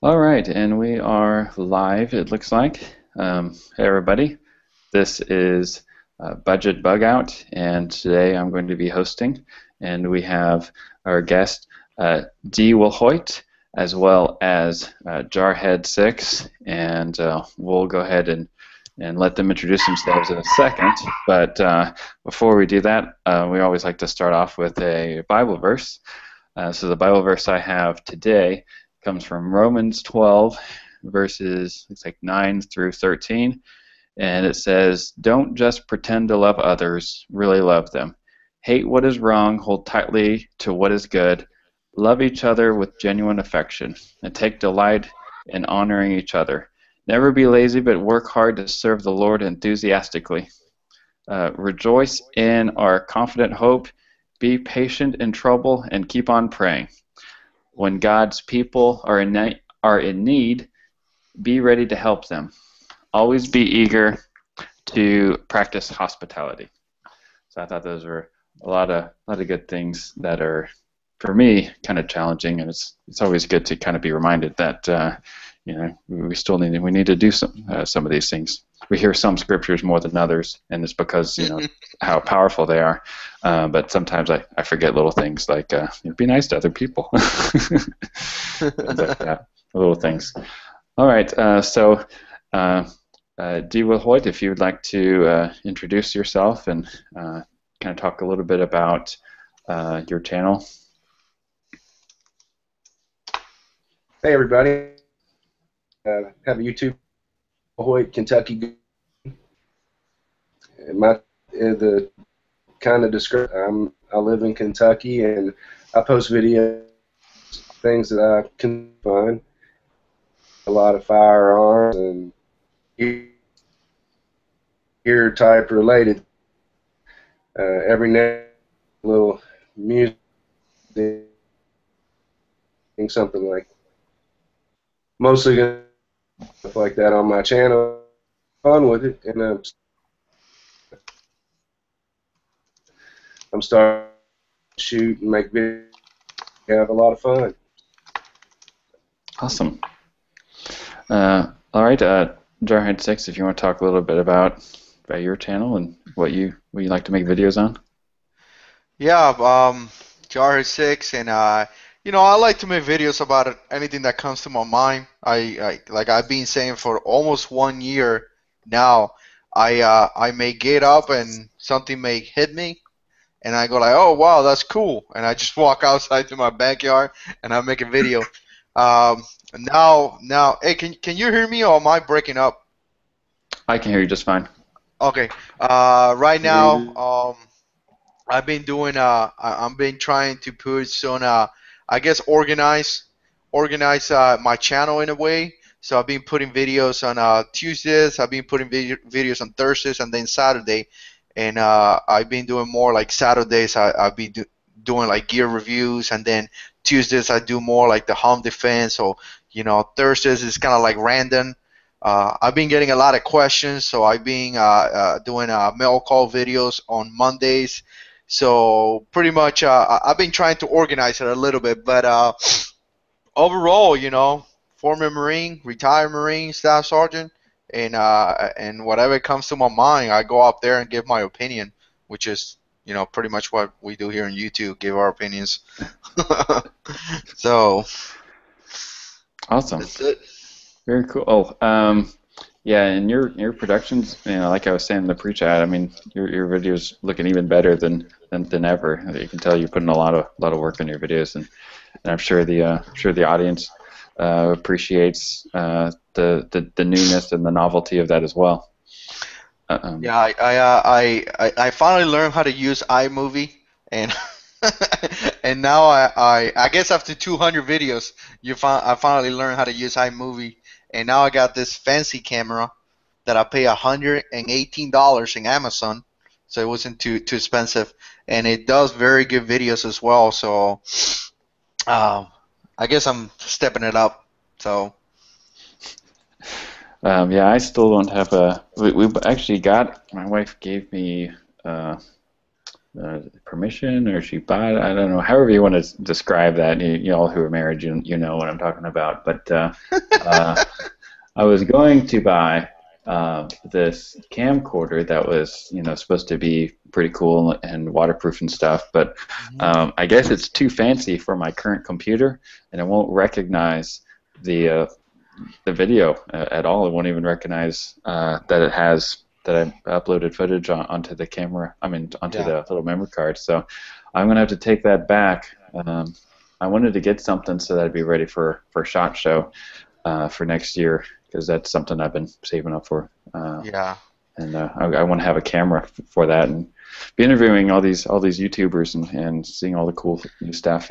All right, and we are live, it looks like. Hey, everybody. This is Budget Bug Out, and today I'm going to be hosting. And we have our guest, Dwilhoite, as well as Jarhead6. And we'll go ahead and let them introduce themselves in a second. But before we do that, we always like to start off with a Bible verse. So the Bible verse I have today comes from Romans 12, verses looks like 9 through 13, and it says, "Don't just pretend to love others, really love them. Hate what is wrong, hold tightly to what is good. Love each other with genuine affection, and take delight in honoring each other. Never be lazy, but work hard to serve the Lord enthusiastically. Rejoice in our confident hope. Be patient in trouble, and keep on praying. When God's people are in need, be ready to help them. Always be eager to practice hospitality." So I thought those were a lot of good things that are, for me, kind of challenging, and it's always good to kind of be reminded that we need to do some of these things. We hear some scriptures more than others, and it's because how powerful they are. But sometimes I forget little things like be nice to other people, things like that, little things. All right, so Dwilhoite, if you would like to introduce yourself and kind of talk a little bit about your channel. Hey everybody, have a YouTube, Dwilhoite, Kentucky. The kind of description. I live in Kentucky and I post videos, things that I can find, a lot of firearms and gear type related. Every now and then, little music, something like mostly gonna stuff like that on my channel. Fun with it, and I'm starting to shoot and make videos. Have a lot of fun. Awesome. All right, Jarhead6, if you want to talk a little bit about your channel and what you like to make videos on. Yeah, Jarhead6, and I like to make videos about anything that comes to my mind. Like I've been saying for almost 1 year now. I may get up and something may hit me, and I go like, oh wow, that's cool, and I just walk outside to my backyard and I make a video. Now, hey, can you hear me or am I breaking up? I can hear you just fine. Okay. Right now, I've been doing I've been trying to put some I guess organize my channel in a way. So I've been putting videos on Tuesdays, I've been putting videos on Thursdays, and then Saturday. And I've been doing more like Saturdays. I'll be doing like gear reviews, and then Tuesdays I do more like the home defense. So Thursdays is kind of like random. I've been getting a lot of questions, so I've been doing mail call videos on Mondays. So pretty much I've been trying to organize it a little bit, but overall, former Marine, retired Marine, Staff Sergeant, and whatever comes to my mind, I go up there and give my opinion, which is pretty much what we do here on YouTube, give our opinions. So Awesome. that's it. Very cool. Oh, yeah, and your productions, like I was saying in the pre-chat, I mean, your videos looking even better than ever. You can tell you're putting a lot of work in your videos, and I'm sure the audience appreciates the newness and the novelty of that as well. Yeah, I finally learned how to use iMovie, and and now I guess after 200 videos, I finally learned how to use iMovie, and now I got this fancy camera that I pay $118 in Amazon, so it wasn't too expensive, and it does very good videos as well. So I guess I'm stepping it up. So. Yeah, I still don't have a. We actually got. My wife gave me permission, or she bought. I don't know. However you want to describe that. You all who are married, you know what I'm talking about. But I was going to buy this camcorder that was, supposed to be pretty cool and waterproof and stuff, but I guess it's too fancy for my current computer, and it won't recognize the video at all. It won't even recognize that I uploaded footage onto the camera. I mean, onto Yeah. the little memory card. So I'm gonna have to take that back. I wanted to get something so that I'd be ready for SHOT Show for next year, because that's something I've been saving up for. Yeah. And I want to have a camera for that, and be interviewing all these YouTubers and seeing all the cool new stuff.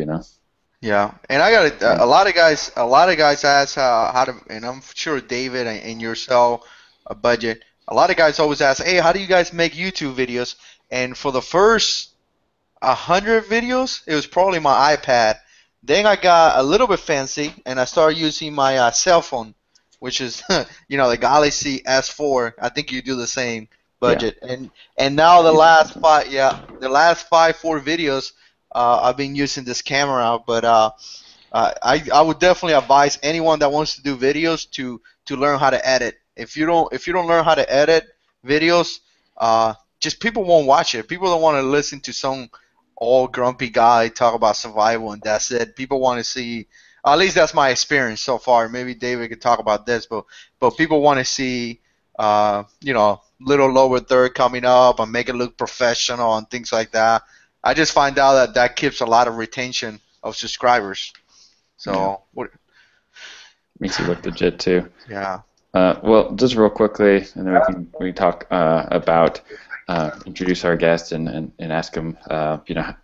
Yeah, and I got a lot of guys ask how to, and I'm sure David and yourself, budget. A lot of guys always ask, hey, how do you guys make YouTube videos? And for the first 100 videos, it was probably my iPad. Then I got a little bit fancy, and I started using my cell phone, which is the Galaxy S4. I think you do the same, budget. And now the last five, 4 videos, I've been using this camera. But I would definitely advise anyone that wants to do videos to learn how to edit. If you don't learn how to edit videos, just people won't watch it. People don't want to listen to some old grumpy guy talk about survival and that's it. People want to see. At least that's my experience so far. Maybe David could talk about this, but people want to see, little lower third coming up and make it look professional and things like that. I just find out that keeps a lot of retention of subscribers. So makes you look legit too. Yeah. Well, just real quickly, and then we can talk about introduce our guest and ask him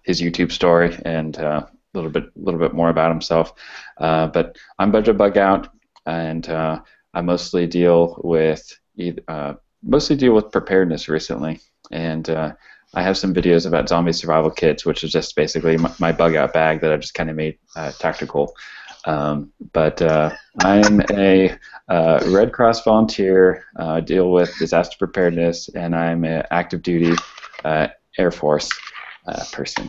his YouTube story and a little bit more about himself. But I'm Budget Bug Out, and I mostly deal with preparedness recently, and I have some videos about zombie survival kits, which is just basically my bug out bag that I just kind of made tactical. But I'm a Red Cross volunteer. I deal with disaster preparedness, and I'm an active duty Air Force person.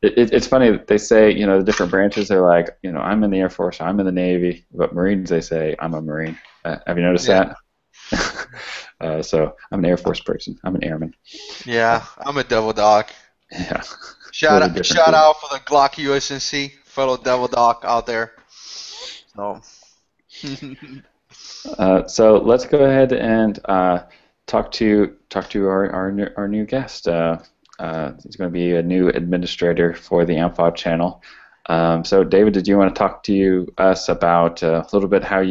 It's funny that they say, the different branches are like, I'm in the Air Force, I'm in the Navy, but Marines, they say I'm a Marine. Have you noticed that? So I'm an Air Force person. I'm an airman. Yeah, I'm a devil dog. Yeah. Shout out for the Glock USNC, fellow devil dog out there. So. So let's go ahead and talk to our new guest. He's going to be a new administrator for the AMFAW channel. So David, did you want to talk to us about a little bit how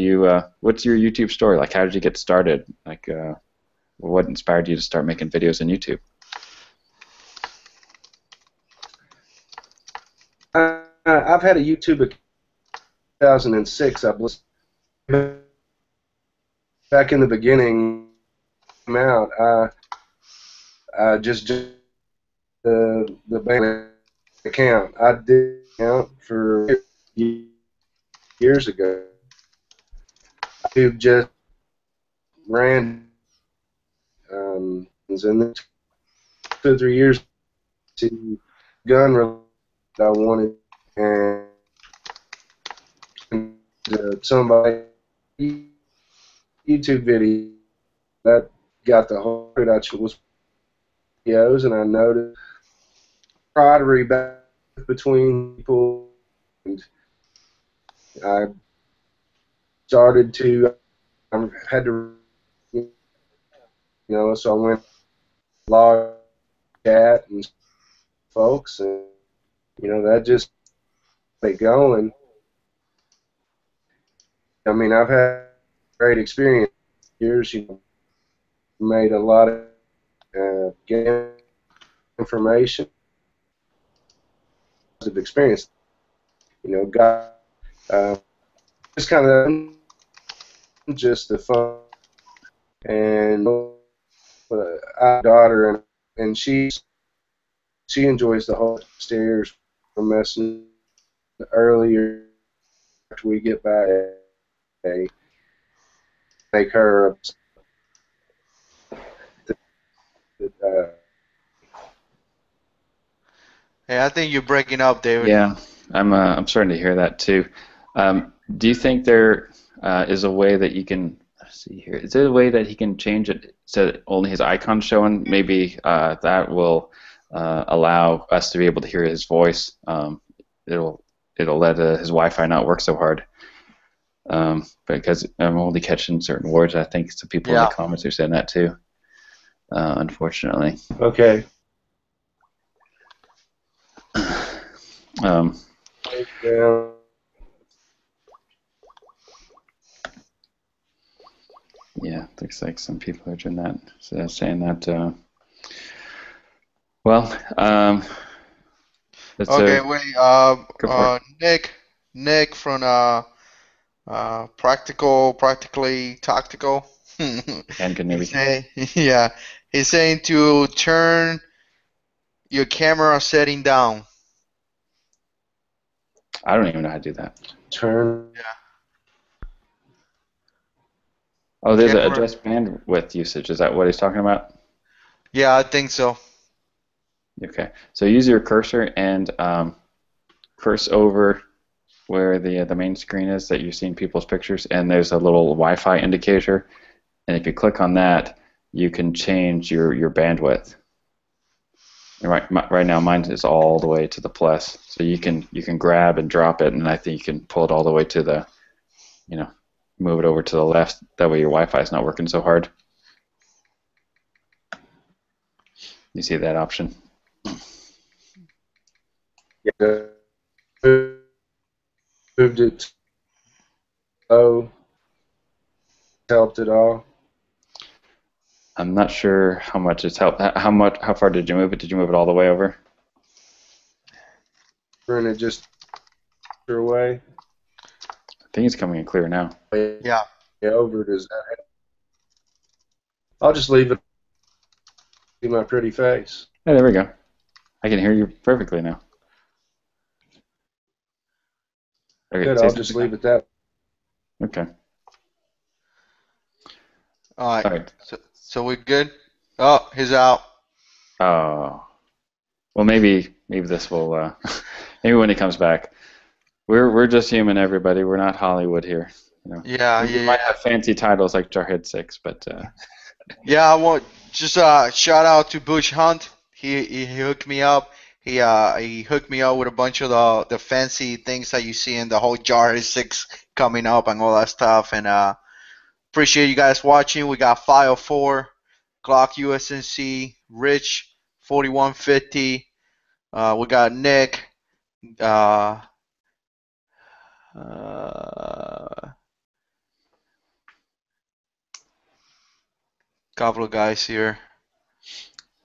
what's your YouTube story? Like, how did you get started? Like, what inspired you to start making videos on YouTube? I've had a YouTube account in 2006. Back in the beginning, I just the bank account. I did account for years ago. I just ran and then 2 or 3 years to gun related I wanted, and somebody YouTube video that got the whole production was videos, and I noticed camaraderie back between people, and I started to had to so I went log chat and folks, and that just got it going. I mean, I've had great experience years. Made a lot of game information, positive experience. Got just kind of just the fun, and I have a daughter, and she enjoys the whole stairs messing earlier after we get back. Make her Hey, I think you're breaking up, David. Yeah, I'm starting to hear that too. Do you think there is a way that you can let's see here? Is there a way that he can change it so that only his icon's showing? Maybe that will allow us to be able to hear his voice. It'll let his Wi-Fi not work so hard. Because I'm only catching certain words. I think some people in the Yeah. comments are saying that too. Unfortunately. Okay. Um, Down. yeah, looks like some people are doing that. So saying that. Well, let's Okay, wait. go for it. Nick from practically tactical. And He's Kenobi. saying, yeah, he's saying to turn your camera setting down. I don't even know how to do that. Turn. Yeah, Oh, there's a camera. adjust bandwidth usage. Is that what he's talking about? Yeah, I think so. Okay. So use your cursor and curse over where the main screen is that you're seeing people's pictures, and there's a little Wi-Fi indicator. And if you click on that, you can change your bandwidth. And right now, mine is all the way to the plus, so you can grab and drop it, and I think you can pull it all the way to the, move it over to the left. That way, your Wi-Fi is not working so hard. You see that option? Yeah. Moved it. Oh, helped it all. I'm not sure how much it's helped. How far did you move it? Did you move it all the way over? Turn it just away. I think it's coming in clear now. Yeah. Over. Does that? I'll just leave it. See my pretty face. Hey, there we go. I can hear you perfectly now. Okay, Good. say I'll just something leave it that. Okay. All right. All right. So we're good. Oh, he's out. Oh. Well, maybe this will. Maybe when he comes back. We're just human, everybody. We're not Hollywood here. Yeah, We yeah, might yeah. have fancy titles like Jarhead 6, but Yeah, I want just shout out to Bush Hunt. He hooked me up. He hooked me up with a bunch of the fancy things that you see in the whole Jar 6 coming up and all that stuff. And appreciate you guys watching. We got File 4, Clock USNC, Rich 4150. We got Nick. Uh, couple of guys here.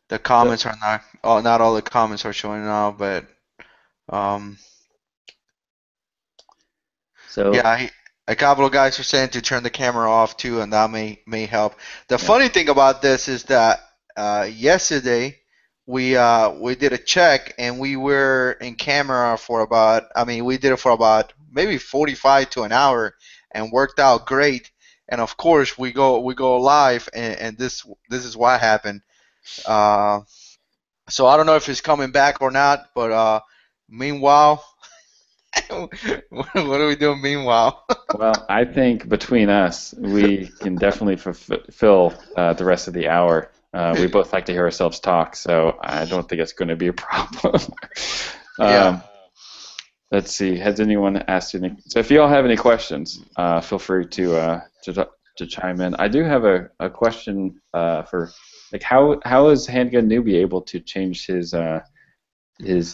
The so, comments are not all the comments are showing now, but um, so yeah, a couple of guys are saying to turn the camera off too, and that may help. The yeah. funny thing about this is that yesterday we did a check and we were in camera for about, I mean, we did it for about maybe 45 to an hour and worked out great. And of course we go live and this is what happened. So I don't know if it's coming back or not, but meanwhile, what are we doing meanwhile? Well, I think between us, we can definitely fulfill the rest of the hour. We both like to hear ourselves talk, so I don't think it's going to be a problem. Yeah. um, let's see. Has anyone asked any? So if you all have any questions, feel free to chime in. I do have a question for like how is Handgun Newbie able to change his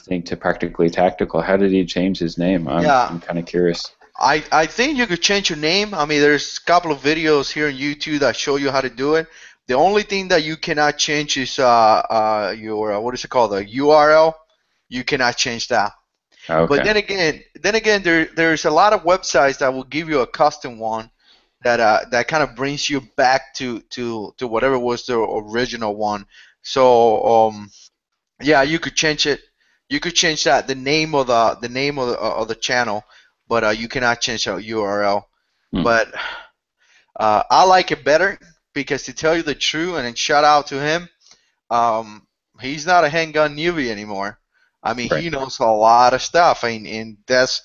thing to practically tactical? How did he change his name? Yeah. I'm kind of curious. I think you could change your name. I mean, there's a couple of videos here on YouTube that show you how to do it. The only thing that you cannot change is your what is it called, the URL. You cannot change that. But Okay. then again, there's a lot of websites that will give you a custom one that kind of brings you back to whatever was the original one. So yeah, you could change it. You could change that the name of the channel, but you cannot change the URL. Hmm. But I like it better because to tell you the truth, and then shout out to him, um, he's not a handgun newbie anymore. I mean, Right. he knows a lot of stuff, and that's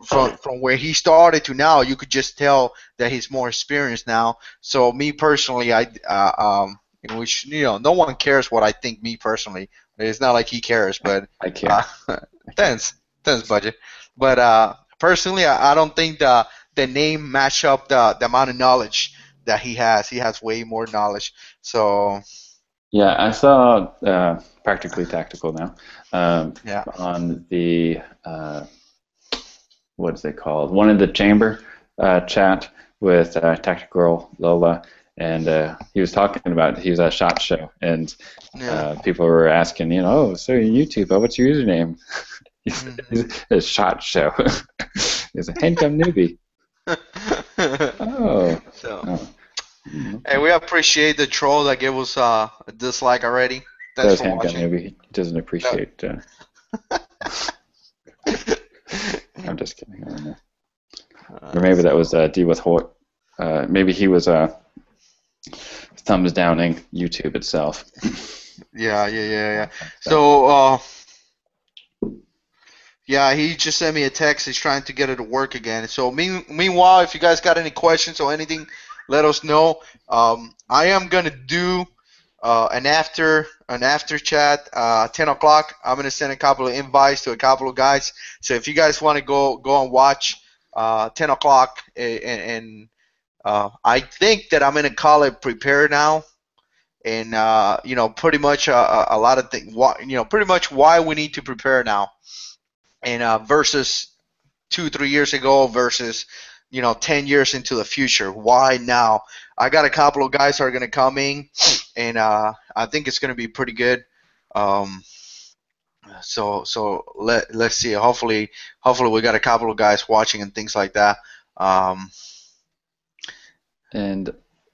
from where he started to now, you could just tell that he's more experienced now. So me personally, in which no one cares what I think. Me personally, it's not like he cares, but I uh, care. I care. thanks, thanks, budget. But personally, I don't think the name match up the amount of knowledge that he has. He has way more knowledge. So Yeah, I saw Practically Tactical now yeah, on the what is it called? One in the chamber chat with Tactical Lola, and he was talking about he was at a SHOT Show, and yeah. people were asking, oh, so YouTube, what's your username? Mhm. He's a SHOT Show. He's a handgun newbie. Oh, So, oh, hey, okay. we appreciate the troll that gave us a dislike already. That Thanks was for handgun watching. newbie. He doesn't No. appreciate. I'm just kidding. I don't know. Or maybe that was Dwilhoite. Maybe he was thumbs downing YouTube itself. Yeah, yeah, yeah, yeah. So, So, yeah, he just sent me a text. He's trying to get it to work again. So, meanwhile, if you guys got any questions or anything, let us know. I am gonna do an after chat 10 o'clock. I'm gonna send a couple of invites to a couple of guys. So if you guys want to go and watch 10 o'clock, and I think that I'm gonna call it prepare now, and pretty much a lot of things. Pretty much why we need to prepare now, and versus 2 3 years ago versus 10 years into the future. Why now? I got a couple of guys that are gonna come in, and I think it's gonna be pretty good. Um, so let's see. Hopefully we got a couple of guys watching and things like that. Um, and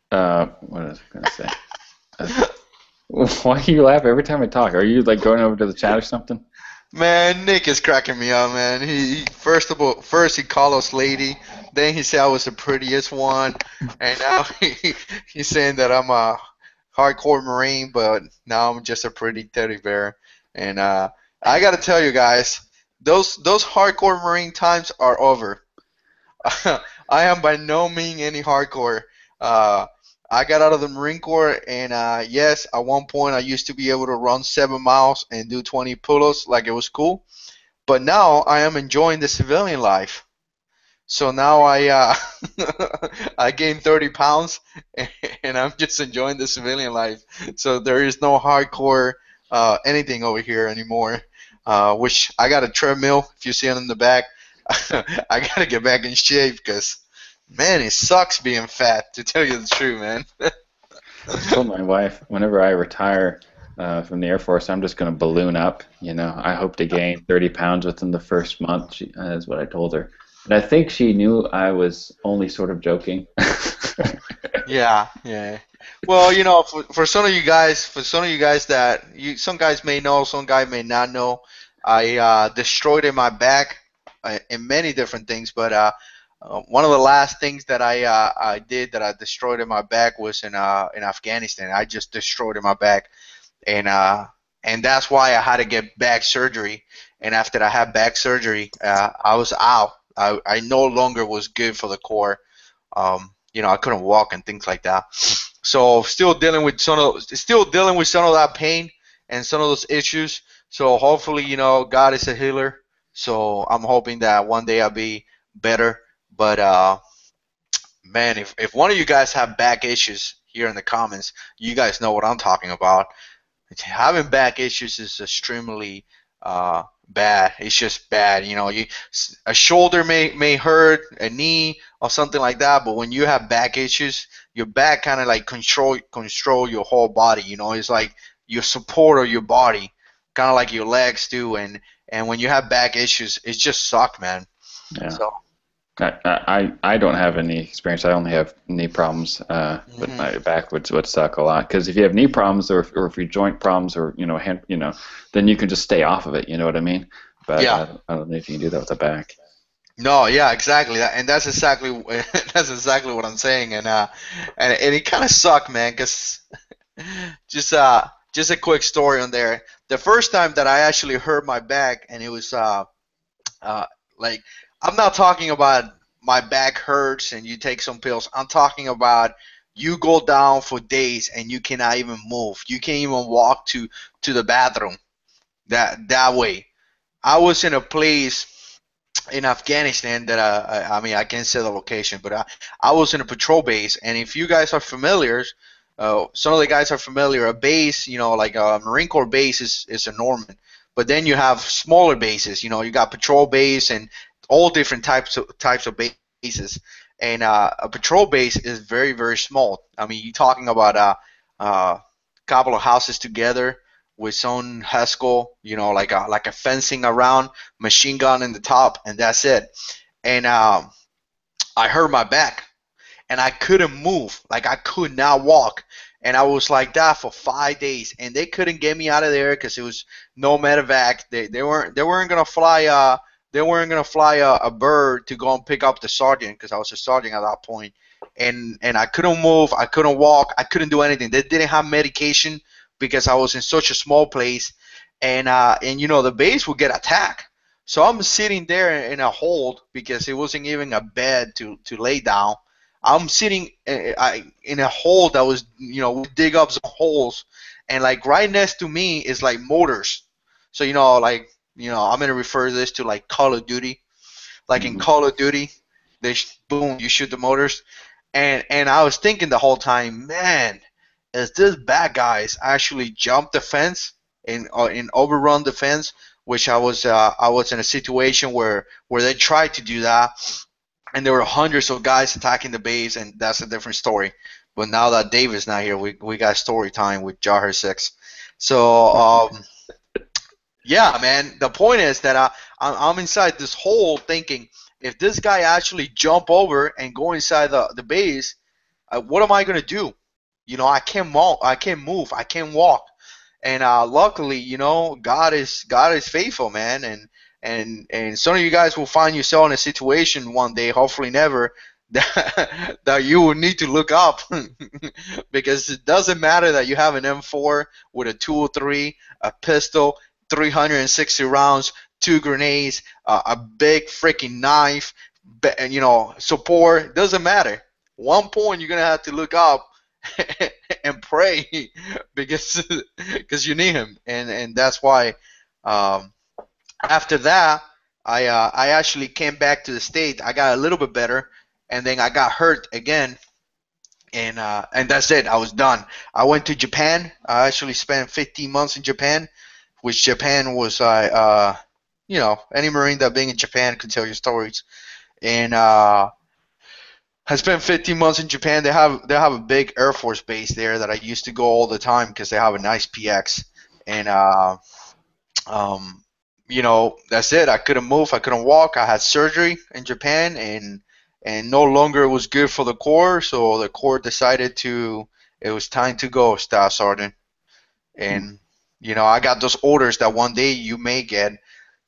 what was I going to say? Why do you laugh every time I talk? Are you like going over to the chat or something? Man, Nick is cracking me up, man. First he called us lady, then he said I was the prettiest one, and now he's saying that I'm a hardcore Marine, but now I'm just a pretty teddy bear. And I gotta tell you guys, those hardcore Marine times are over. I am by no means any hardcore. Uh, I got out of the Marine Corps, and yes, at one point I used to be able to run 7 miles and do 20 pull-ups like it was cool. But now I am enjoying the civilian life. So now I gained 30 pounds, and I'm just enjoying the civilian life. So there is no hardcore anything over here anymore. Which I got a treadmill, if you see it in the back. I gotta get back in shape because, man, it sucks being fat, to tell you the truth, man. I told my wife whenever I retire from the Air Force, I'm just going to balloon up. I hope to gain 30 pounds within the first month. Is what I told her, and I think she knew I was only sort of joking. Yeah, yeah. Well, for some of you guys some guys may know, some guys may not know, I destroyed in my back in many different things, but one of the last things that I did that I destroyed in my back was in Afghanistan. I just destroyed in my back, and that's why I had to get back surgery. And after I had back surgery, I was out. I no longer was good for the core. I couldn't walk and things like that. So still dealing with some of that pain and some of those issues. So hopefully, God is a healer. So I'm hoping that one day I'll be better. But man, if one of you guys have back issues here in the comments, you guys know what I'm talking about. Having back issues is extremely bad. It's just bad. A shoulder may hurt, a knee or something like that, but when you have back issues, your back kind of like control your whole body. It's like your support of your body, kind of like your legs do. And when you have back issues, it just suck, man. Yeah. So. I don't have any experience. I only have knee problems, but Mhm. my back would suck a lot. Because if you have knee problems, or if you joint problems, or then you can just stay off of it. You know what I mean? But Yeah. I don't know if you can do that with the back. No, yeah, exactly. And that's exactly that's exactly what I'm saying. And it kind of sucked, man, because just just a quick story on there. The first time that I actually hurt my back, and it was uh, like, I'm not talking about my back hurts and you take some pills. I'm talking about you go down for days and you cannot even move. You can't even walk to the bathroom that way. I was in a place in Afghanistan that I mean I can't say the location, but I was in a patrol base, and if you guys are familiar, some of the guys are familiar. A base, like a Marine Corps base is a Norman, but then you have smaller bases. You got patrol base and all different types of bases, and a patrol base is very very small. I mean, you're talking about a couple of houses together with some Haskell, like a fencing around, machine gun in the top, and that's it. And I hurt my back, and I couldn't move. Like I could not walk, and I was like that for 5 days, and they couldn't get me out of there because it was no medevac. They weren't gonna fly a bird to go and pick up the sergeant because I was a sergeant at that point, and I couldn't move, I couldn't walk, I couldn't do anything. They didn't have medication because I was in such a small place, and the base would get attacked. So I'm sitting there in a hold because it wasn't even a bed to lay down. I'm sitting in a hole that was, we dig up some holes, and like right next to me is like motors. So I'm gonna refer this to like Call of Duty. Like in Call of Duty, boom, you shoot the motors, and I was thinking the whole time, man, is this bad guys actually jump the fence and overrun the fence, which I was in a situation where they tried to do that, and there were hundreds of guys attacking the base, and that's a different story. But now that Dave is not here, we got story time with Jahar 6. So yeah, man. The point is that I'm inside this hole thinking, if this guy actually jump over and go inside the base, what am I gonna do? I can't move. I can't move. I can't walk. And luckily, God is faithful, man. And some of you guys will find yourself in a situation one day, hopefully never, that you will need to look up because it doesn't matter that you have an M4 with a 203, a pistol, 360 rounds, two grenades, a big freaking knife, support. Doesn't matter. One point you're gonna have to look up and pray because you need him, and that's why. After that, I actually came back to the state. I got a little bit better, and then I got hurt again, and that's it. I was done. I went to Japan. I actually spent 15 months in Japan, which Japan was any Marine that being in Japan could tell you stories, and I spent 15 months in Japan. They have a big Air Force base there that I used to go all the time because they have a nice PX, and that's it. I couldn't move. I couldn't walk. I had surgery in Japan, and no longer it was good for the Corps. So the Corps decided it was time to go, Staff Sergeant. And I got those orders that one day you may get.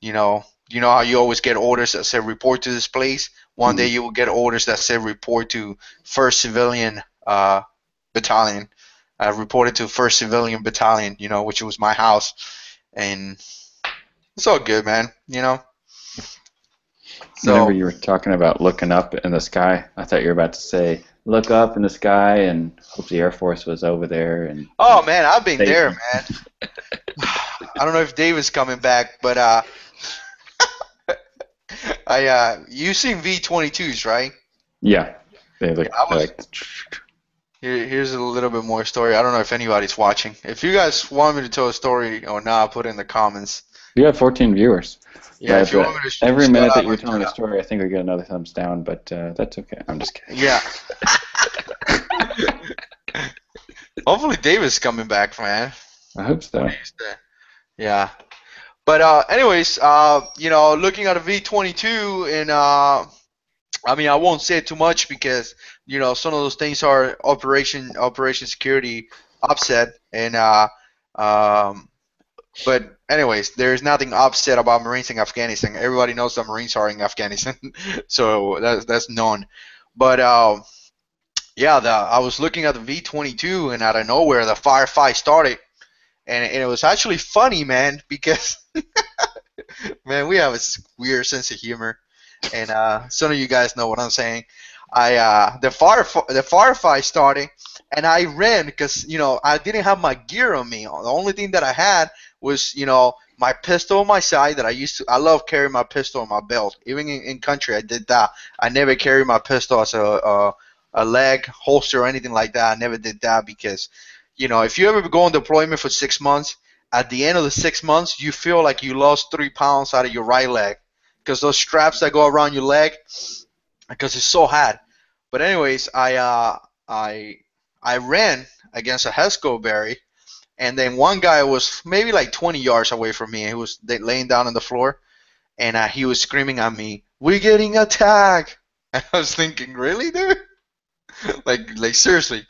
How you always get orders that say report to this place. One day you will get orders that say report to First Civilian Battalion. I reported to First Civilian Battalion, which was my house, and it's all good, man. So whenever you were talking about looking up in the sky, I thought you were about to say, look up in the sky and hope the Air Force was over there. And oh, man, I've been there, man. I don't know if Dave is coming back, but you seen V-22s, right? Yeah. They look Here's a little bit more story. I don't know if anybody's watching. If you guys want me to tell a story or not, put it in the comments. You have 14 viewers. Yeah, if you want me to every minute that you're telling a story, I think we get another thumbs down, but that's okay. I'm just kidding. Yeah. Hopefully David's coming back, man. I hope so. Yeah. But anyways, looking at a V-22, and I won't say too much because some of those things are operation security upset, and but anyways, there's nothing upset about Marines in Afghanistan. Everybody knows that Marines are in Afghanistan, so that's known. But I was looking at the V-22, and out of nowhere, the firefight started, and it was actually funny, man, because man, we have a weird sense of humor, and some of you guys know what I'm saying. The firefight started, and I ran because I didn't have my gear on me. The only thing that I had was my pistol on my side that I love carrying my pistol on my belt. Even in country, I did that. I never carried my pistol as a leg holster or anything like that. I never did that because if you ever go on deployment for 6 months, at the end of the 6 months, you feel like you lost 3 pounds out of your right leg because those straps that go around your leg, because it's so hot. But anyways, I ran against a Hesco, and then one guy was maybe like 20 yards away from me, and he was laying down on the floor, and he was screaming at me, "We're getting attacked!" And I was thinking, really, dude? like seriously,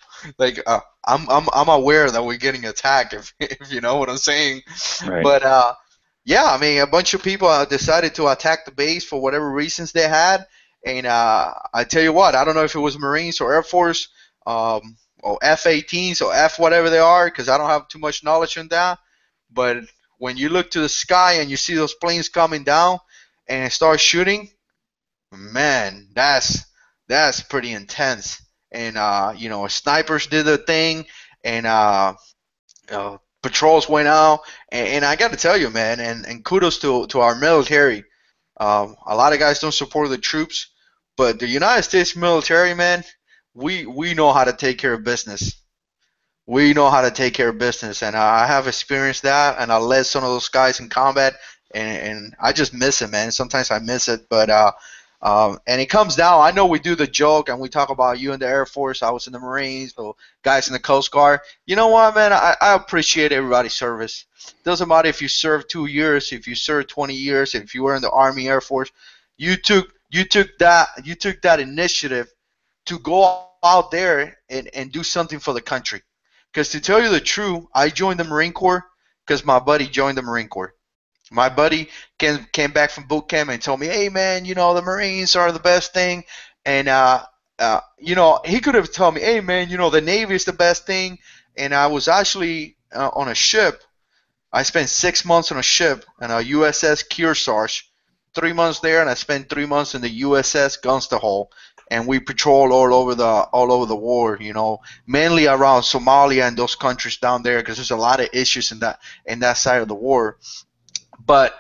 I'm aware that we're getting attacked, if you know what I'm saying. Right. But yeah, I mean, a bunch of people decided to attack the base for whatever reasons they had, and I tell you what, I don't know if it was Marines or Air Force, or F-18s or F whatever they are, because I don't have too much knowledge on that. But when you look to the sky and you see those planes coming down and start shooting, man, that's pretty intense. And snipers did their thing, and patrols went out, and I got to tell you, man, and kudos to our military. A lot of guys don't support the troops, but the United States military, man, we know how to take care of business. We know how to take care of business, and I have experienced that, and I led some of those guys in combat, and I just miss it, man. Sometimes I miss it, but and it comes down. I know we do the joke and we talk about you in the Air Force. I was in the Marines, or guys in the Coast Guard. You know what, man? I appreciate everybody's service. Doesn't matter if you served 2 years, if you served 20 years, if you were in the Army, Air Force. You took that initiative to go out there and do something for the country. Because to tell you the truth, I joined the Marine Corps because my buddy joined the Marine Corps. My buddy came back from boot camp and told me, "Hey man, the Marines are the best thing." And he could have told me, "Hey man, the Navy is the best thing." And I was actually on a ship. I spent 6 months on a ship on a USS Kearsarge, 3 months there, and I spent 3 months in the USS Gunstahole, and we patrolled all over the war. Mainly around Somalia and those countries down there, because there's a lot of issues in that side of the war. But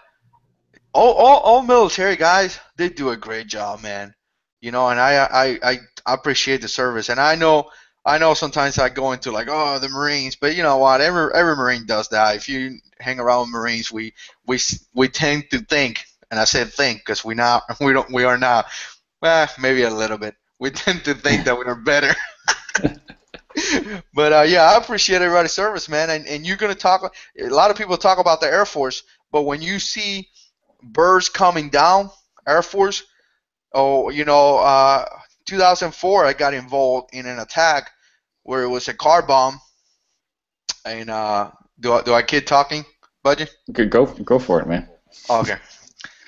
all military guys, they do a great job, man. And I appreciate the service. And I know sometimes I go into like, oh, the Marines, but you know what? Every Marine does that. If you hang around with Marines, we tend to think, and I said think because we are not. Well, maybe a little bit. We tend to think that we are better. But yeah, I appreciate everybody's service, man. And you're gonna talk. A lot of people talk about the Air Force, but when you see birds coming down, Air Force. 2004, I got involved in an attack where it was a car bomb. And do I kid talking, Budget? Okay, go for it, man. Okay.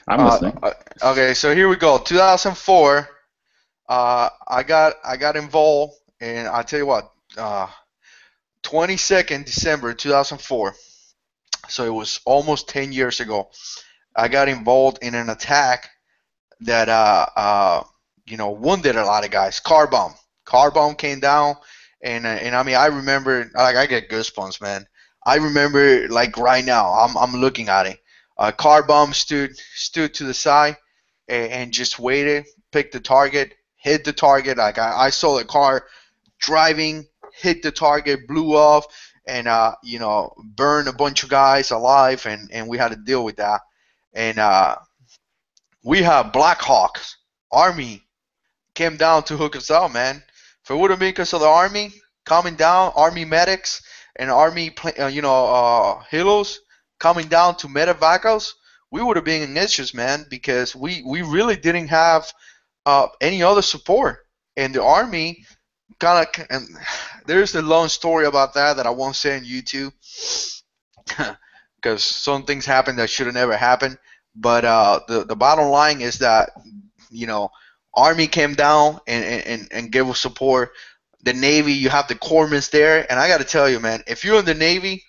I'm listening. Okay, so here we go. 2004. I got involved, and I tell you what. 22nd December 2004. So it was almost 10 years ago. I got involved in an attack that wounded a lot of guys. Car bomb came down, and I mean, I remember, like, I get goosebumps, man. I remember like right now. I'm looking at it. Car bomb stood to the side and just waited, picked the target, hit the target. Like I saw the car driving, hit the target, blew off, and burned a bunch of guys alive, and we had to deal with that. And we have Black Hawks, Army came down to hook us up, man. If it would have been because of the Army coming down, Army medics and Army helos coming down to medevac us, we would have been in issues, man, because we really didn't have any other support. And the Army kind of, and there's a long story about that I won't say on YouTube because some things happened that should have never happened. But the bottom line is that Army came down and gave us support. The Navy, you have the corpsmen there, and I got to tell you, man, if you're in the Navy,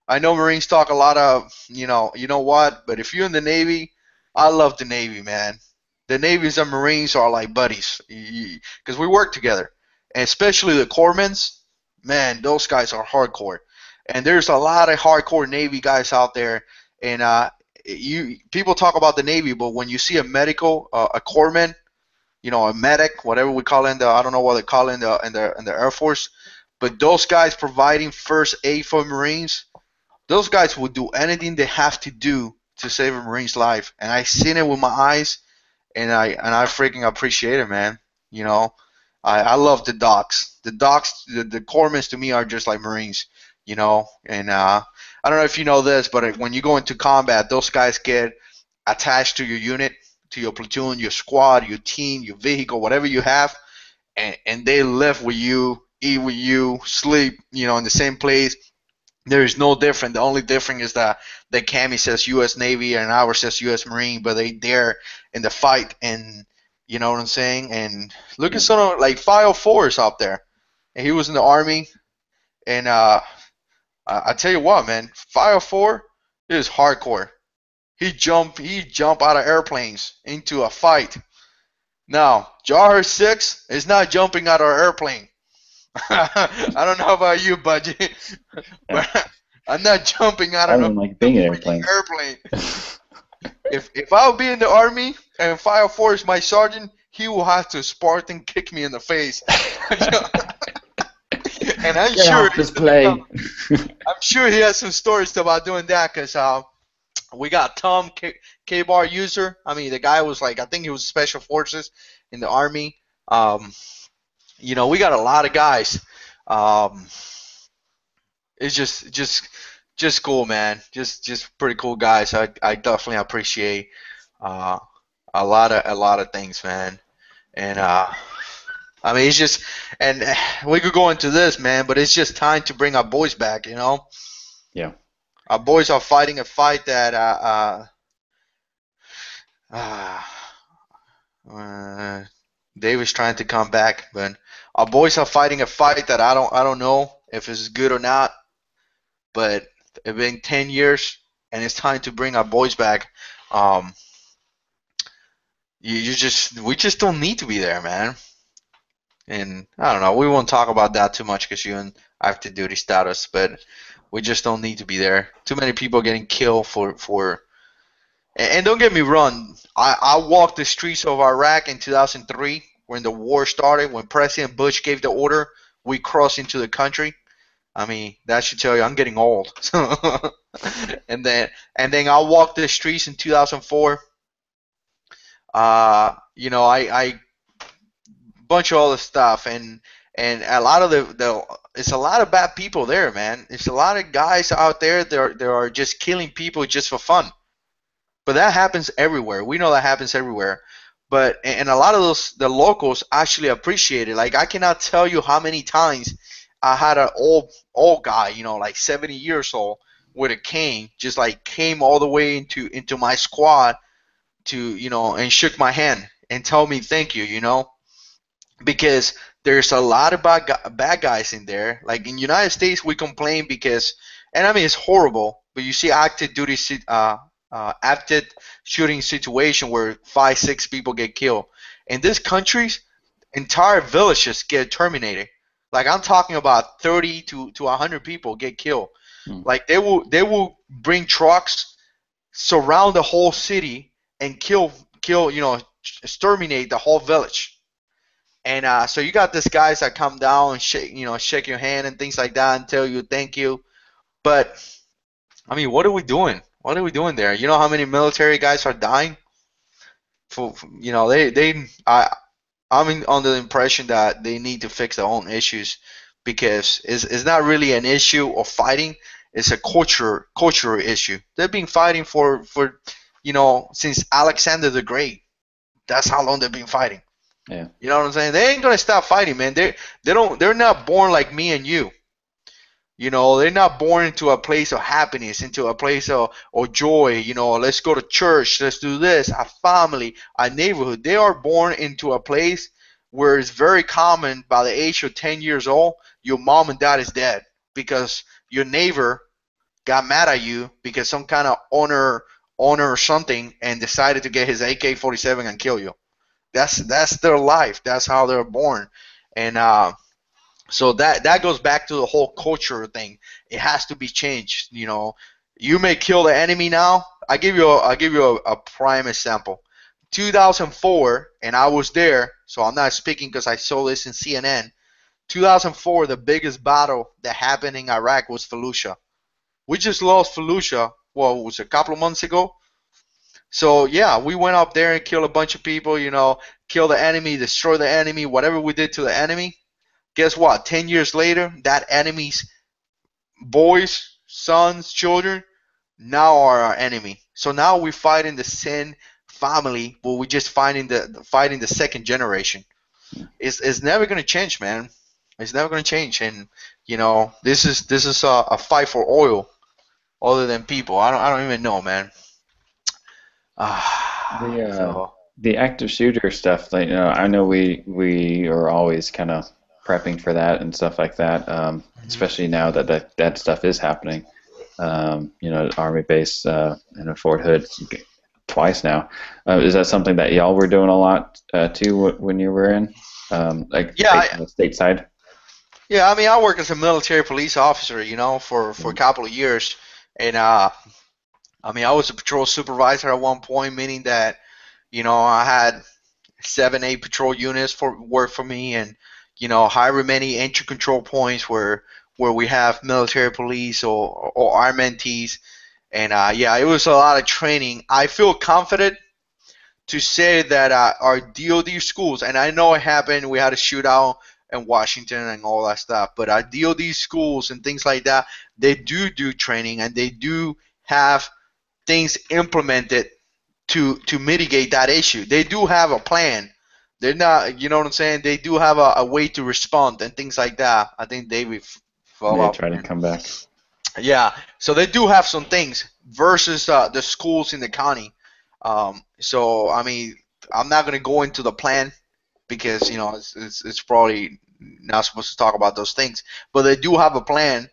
I know Marines talk a lot of, you know what, but if you're in the Navy, I love the Navy, man. The Navy's and Marines are like buddies because we work together, and especially the corpsmen, man, those guys are hardcore. And there's a lot of hardcore Navy guys out there, and you people talk about the Navy, but when you see a medical, a corpsman, a medic, whatever we call it in the, I don't know what they call it in the Air Force, but those guys providing first aid for Marines, those guys will do anything they have to do to save a Marine's life. And I seen it with my eyes, and I freaking appreciate it, man. You know, I love the docs. The corpsmen to me are just like Marines. And I don't know if you know this, but when you go into combat, those guys get attached to your unit, to your platoon, your squad, your team, your vehicle, whatever you have, and they live with you, eat with you, sleep, in the same place. There is no different. The only difference is that the cami says U.S. Navy and ours says U.S. Marine, but they there in the fight, and you know what I'm saying. And look at someone like 504 is out there, and he was in the Army, and I tell you what, man, 504 is hardcore. He jump out of airplanes into a fight. Now, Jar 6 is not jumping out of an airplane. I don't know about you, Budgie, but I'm not jumping out I of don't a like being in freaking airplanes. airplane. If I would be in the Army and 504 is my sergeant, he will have to Spartan kick me in the face. And I'm Get sure off this plane. I'm sure he has some stories about doing that, because we got Tom K-Bar user. I mean, the guy was like, I think he was Special Forces in the Army. We got a lot of guys. It's just cool, man. Just pretty cool guys. I definitely appreciate a lot of things, man. And I mean, it's just, and we could go into this, man, but it's just time to bring our boys back. Yeah. Our boys are fighting a fight that Dave is trying to come back, but our boys are fighting a fight that I don't know if it's good or not, but it's been 10 years, and it's time to bring our boys back. We just don't need to be there, man. And I don't know, we won't talk about that too much because you and I have to duty status, but we just don't need to be there. Too many people getting killed for. And don't get me wrong, I walked the streets of Iraq in 2003 when the war started. When President Bush gave the order, we crossed into the country. I mean, that should tell you I'm getting old. and then I walked the streets in 2004. I bunch of all the stuff, and a lot of it's a lot of bad people there, man. It's a lot of guys out there that are just killing people just for fun. But that happens everywhere. We know that happens everywhere. But and a lot of the locals actually appreciate it. Like, I cannot tell you how many times I had an old guy, like 70 years old, with a cane, just like came all the way into my squad to and shook my hand and told me thank you, because there's a lot of bad guys in there. Like in United States, we complain because, and I mean it's horrible, but you see active shooting situation where 5-6 people get killed. In these countries, entire villages get terminated. Like, I'm talking about 30 to 100 people get killed. Like, they will bring trucks, surround the whole city, and kill exterminate the whole village. And so you got these guys that come down and shake your hand and things like that and tell you thank you. But I mean, what are we doing? What are we doing there? You know how many military guys are dying? I'm under the impression that they need to fix their own issues, because it's not really an issue of fighting. It's a cultural issue. They've been fighting for since Alexander the Great. That's how long they've been fighting. Yeah. You know what I'm saying? They ain't gonna stop fighting, man. They're not born like me and you. They're not born into a place of happiness, into a place of joy. Let's go to church, let's do this, a family, a neighborhood. They are born into a place where it's very common by the age of 10 years old, your mom and dad is dead because your neighbor got mad at you because some kind of owner or something and decided to get his AK-47 and kill you. That's their life. That's how they're born. And so that goes back to the whole culture thing. It has to be changed. You may kill the enemy now. I'll give you a prime example. 2004, and I was there, so I'm not speaking because I saw this in CNN. 2004, the biggest battle that happened in Iraq was Fallujah. We just lost Fallujah. Well, it was a couple of months ago. So yeah, we went up there and killed a bunch of people. Kill the enemy, destroy the enemy, whatever we did to the enemy. Guess what? 10 years later, that enemy's boys, sons, children now are our enemy. So now we're fighting the same family, but we're just fighting the second generation. It's never gonna change, man. It's never gonna change. And this is a fight for oil, other than people. I don't even know, man. So The active shooter stuff, like, I know we are always kind of prepping for that and stuff like that, especially now that stuff is happening. Army base in Fort Hood twice now. Is that something that y'all were doing a lot too when you were in, stateside? Yeah, I mean, I work as a military police officer, for a couple of years, and I was a patrol supervisor at one point, meaning that, I had 7-8 patrol units work for me, and however many entry control points where we have military police or RMNTs, and it was a lot of training. I feel confident to say that our DoD schools, and I know it happened, we had a shootout in Washington and all that stuff, but our DoD schools and things like that, they do training, and they do have things implemented to mitigate that issue. They do have a plan. They're not, you know what I'm saying? They do have a way to respond and things like that. I think David fell off. Try to come back. Yeah, so they do have some things versus the schools in the county. So I mean, I'm not gonna go into the plan because it's probably not supposed to talk about those things. But they do have a plan,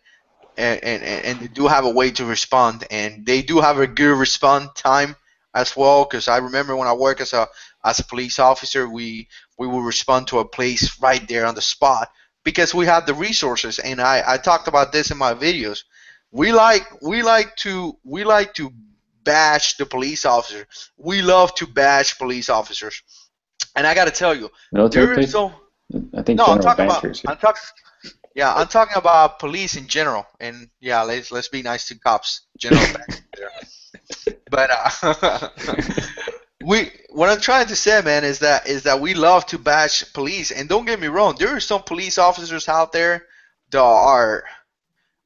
and they do have a way to respond, and they do have a good response time as well. Because I remember when I worked as a police officer, we would respond to a place right there on the spot because we have the resources. And I talked about this in my videos. We like to bash the police officer. We love to bash police officers. And I got to tell you, military police? I think no, I'm talking about police in general. And yeah, let's be nice to cops, general back there. But what I'm trying to say, man, is that we love to bash police. And don't get me wrong, there are some police officers out there that are,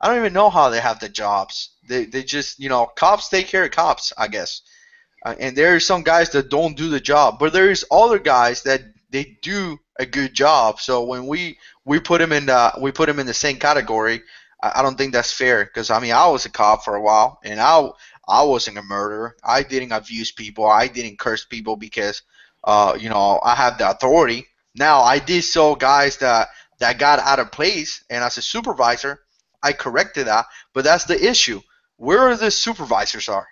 I don't even know how they have the jobs. They just, cops take care of cops, I guess. And there are some guys that don't do the job, but there is other guys that they do a good job. So when we put them in the same category, I don't think that's fair. Because I mean, I was a cop for a while, and I wasn't a murderer. I didn't abuse people. I didn't curse people because I have the authority. Now I did saw guys that got out of place, and as a supervisor, I corrected that. But that's the issue. Where the supervisors are?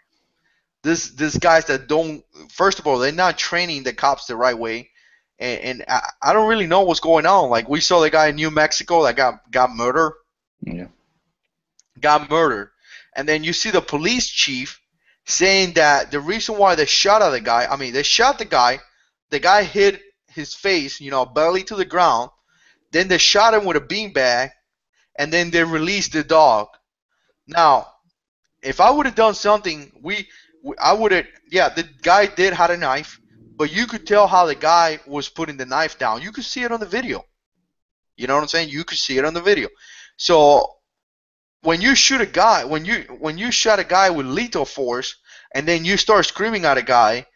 This guys that don't. First of all, they're not training the cops the right way, and I don't really know what's going on. Like we saw the guy in New Mexico that got murdered. Yeah. Got murdered, and then you see the police chief saying that the reason why they shot at the guy. I mean, they shot the guy. The guy hit his face, belly to the ground. Then they shot him with a beanbag, and then they released the dog. Now, if I would have done something, I would have. Yeah, the guy did have a knife, but you could tell how the guy was putting the knife down. You could see it on the video. You know what I'm saying? You could see it on the video. So when you shoot a guy, when you shot a guy with lethal force, and then you start screaming at a guy,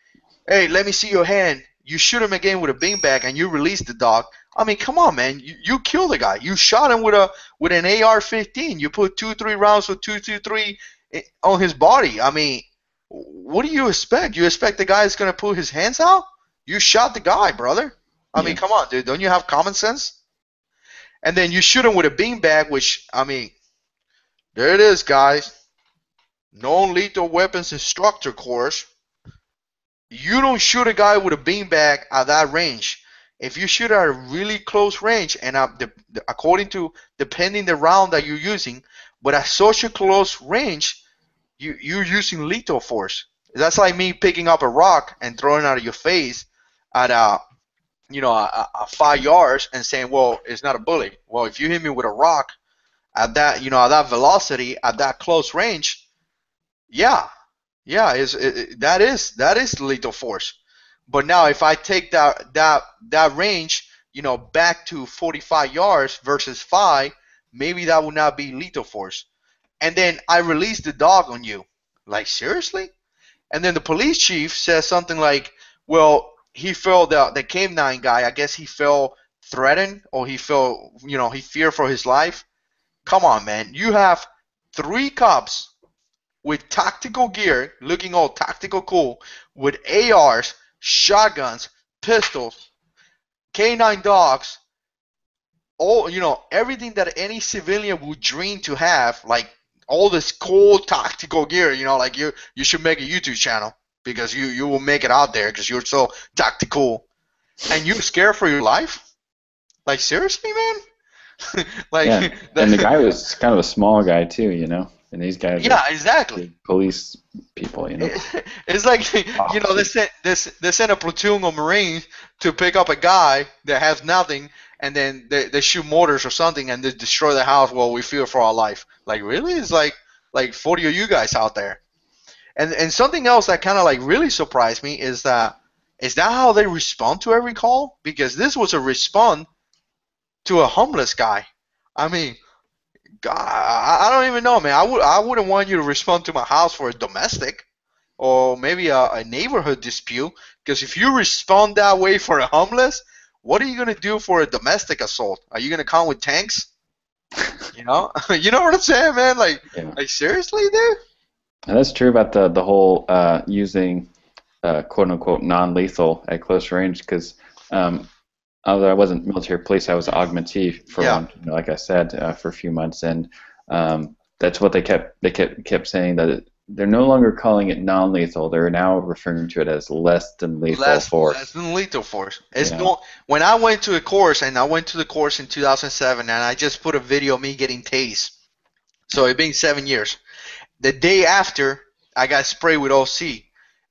"Hey, let me see your hand." You shoot him again with a beanbag, and you release the dog. I mean, come on, man. You killed the guy. You shot him with an AR-15. You put 2-3 rounds with 223 on his body. I mean, what do you expect? You expect the guy is going to put his hands out? You shot the guy, brother. I mean, come on, dude. Don't you have common sense? And then you shoot him with a beanbag, which, I mean, there it is, guys. non-lethal weapons instructor course, you don't shoot a guy with a beanbag at that range. If you shoot at a really close range, and according to depending the round that you're using, but at such a close range, you're using lethal force. That's like me picking up a rock and throwing it out of your face at a 5 yards and saying, well, it's not a bullet. Well, if you hit me with a rock at that at that velocity at that close range, yeah, yeah, that is lethal force. But now if I take that range, back to 45 yards versus 5, maybe that would not be lethal force. And then I release the dog on you. Like, seriously? And then the police chief says something like, well, he felt the K9 guy, I guess he felt threatened, or he felt, he feared for his life. Come on, man. You have 3 cops with tactical gear, looking all tactical cool, with ARs, shotguns, pistols, K9 dogs, all, everything that any civilian would dream to have, like all this cool tactical gear, like you should make a YouTube channel because you will make it out there because you're so tactical, and you're scared for your life. Like, seriously, man. Like, Yeah, and the guy was kind of a small guy too, and these guys yeah, are exactly. big police people, It's like, they sent a platoon of Marines to pick up a guy that has nothing, and then they shoot mortars or something and they destroy the house while we fear for our life. Like, really? It's like 40 of you guys out there. And something else that kind of like really surprised me is that how they respond to every call? Because this was a response to a homeless guy. I mean, God, I don't even know, man. I wouldn't want you to respond to my house for a domestic or maybe a neighborhood dispute. Because if you respond that way for a homeless, what are you gonna do for a domestic assault? Are you gonna come with tanks? You know what I'm saying, man? Like, Yeah. like seriously, dude. And that's true about the whole using quote unquote non-lethal at close range, because although I wasn't military police, I was augmentee for Yeah. one, like I said, for a few months, and that's what they kept saying, that they're no longer calling it non-lethal. They're now referring to it as less than lethal force. Less than lethal force. Yeah. When I went to a course, and I went to the course in 2007, and I just put a video of me getting tased. So it been 7 years. The day after, I got sprayed with OC,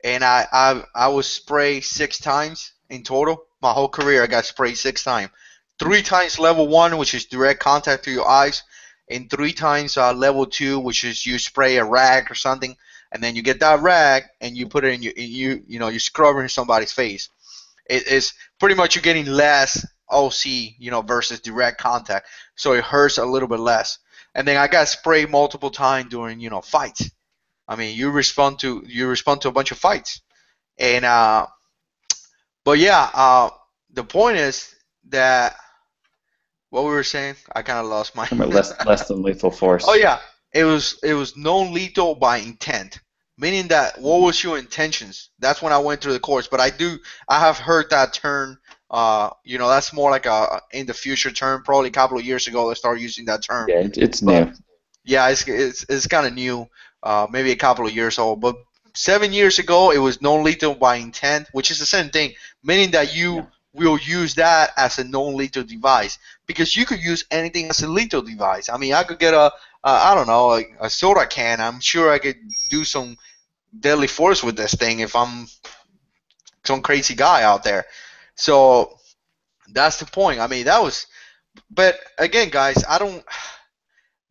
and I was sprayed 6 times in total. My whole career, I got sprayed 6 times. 3 times level 1, which is direct contact to your eyes, and 3 times level 2, which is you spray a rag or something, and then you get that rag and you put it in you scrub it in somebody's face. It's pretty much you're getting less OC, versus direct contact, so it hurts a little bit less. And then I got sprayed multiple times during fights. I mean, you respond to a bunch of fights, and but yeah, the point is that what we were saying, I kind of lost my. less than lethal force. Oh yeah, it was non-lethal by intent, meaning that what was your intentions? That's when I went through the course. But I have heard that term. That's more like a in the future term. Probably a couple of years ago, they started using that term. Yeah, it's new. Yeah, it's kind of new. Maybe a couple of years old, but 7 years ago it was non-lethal by intent, which is the same thing, meaning that you will use that as a non-lethal device, because you could use anything as a lethal device. I mean, I could get I don't know, a soda can. I'm sure I could do some deadly force with this thing if I'm some crazy guy out there. So that's the point. I mean, but again, guys, I don't.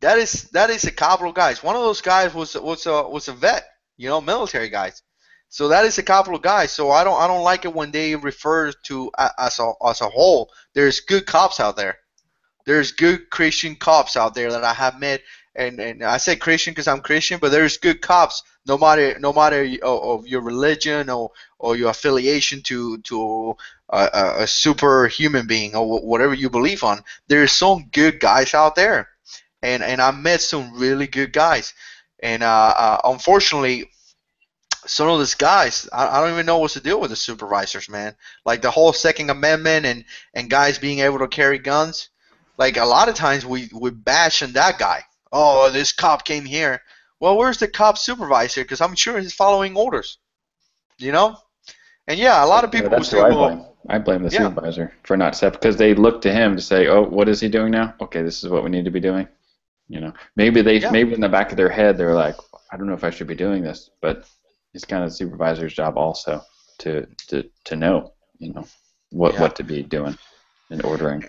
That is a couple of guys. One of those guys was a vet, military guys. So that is a couple of guys. So I don't like it when they refer to as a whole. There's good cops out there. There's good Christian cops out there that I have met, and I say Christian because I'm Christian, but there's good cops no matter of your religion or your affiliation to a super human being or whatever you believe on. There's some good guys out there. And I met some really good guys, and unfortunately, some of these guys, I don't even know what's the deal with the supervisors, man. Like the whole Second Amendment and guys being able to carry guns. Like a lot of times we bash on that guy. Oh, this cop came here. well, where's the cop supervisor? Because I'm sure he's following orders, you know. And yeah, a lot of people will That's say, who I well, blame. I blame the yeah, supervisor for not step because they look to him to say, "Oh, what is he doing now? Okay, this is what we need to be doing." yeah, Maybe in the back of their head they're like, "I don't know if I should be doing this," but it's kind of the supervisor's job also to know, yeah. what to be doing and ordering.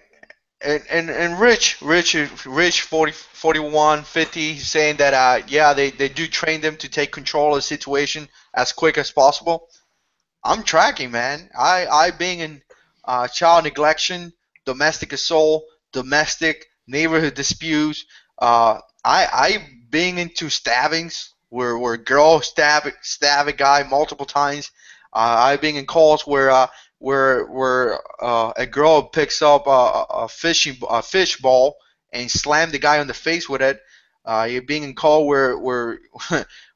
And Rich 40, 41, 50 saying that yeah, they do train them to take control of the situation as quick as possible. I'm tracking, man. I being in child neglection, domestic assault, domestic neighborhood disputes. I being into stabbings where girl stab a guy multiple times. I being in calls where a girl picks up a fish ball and slam the guy on the face with it. You're being in call where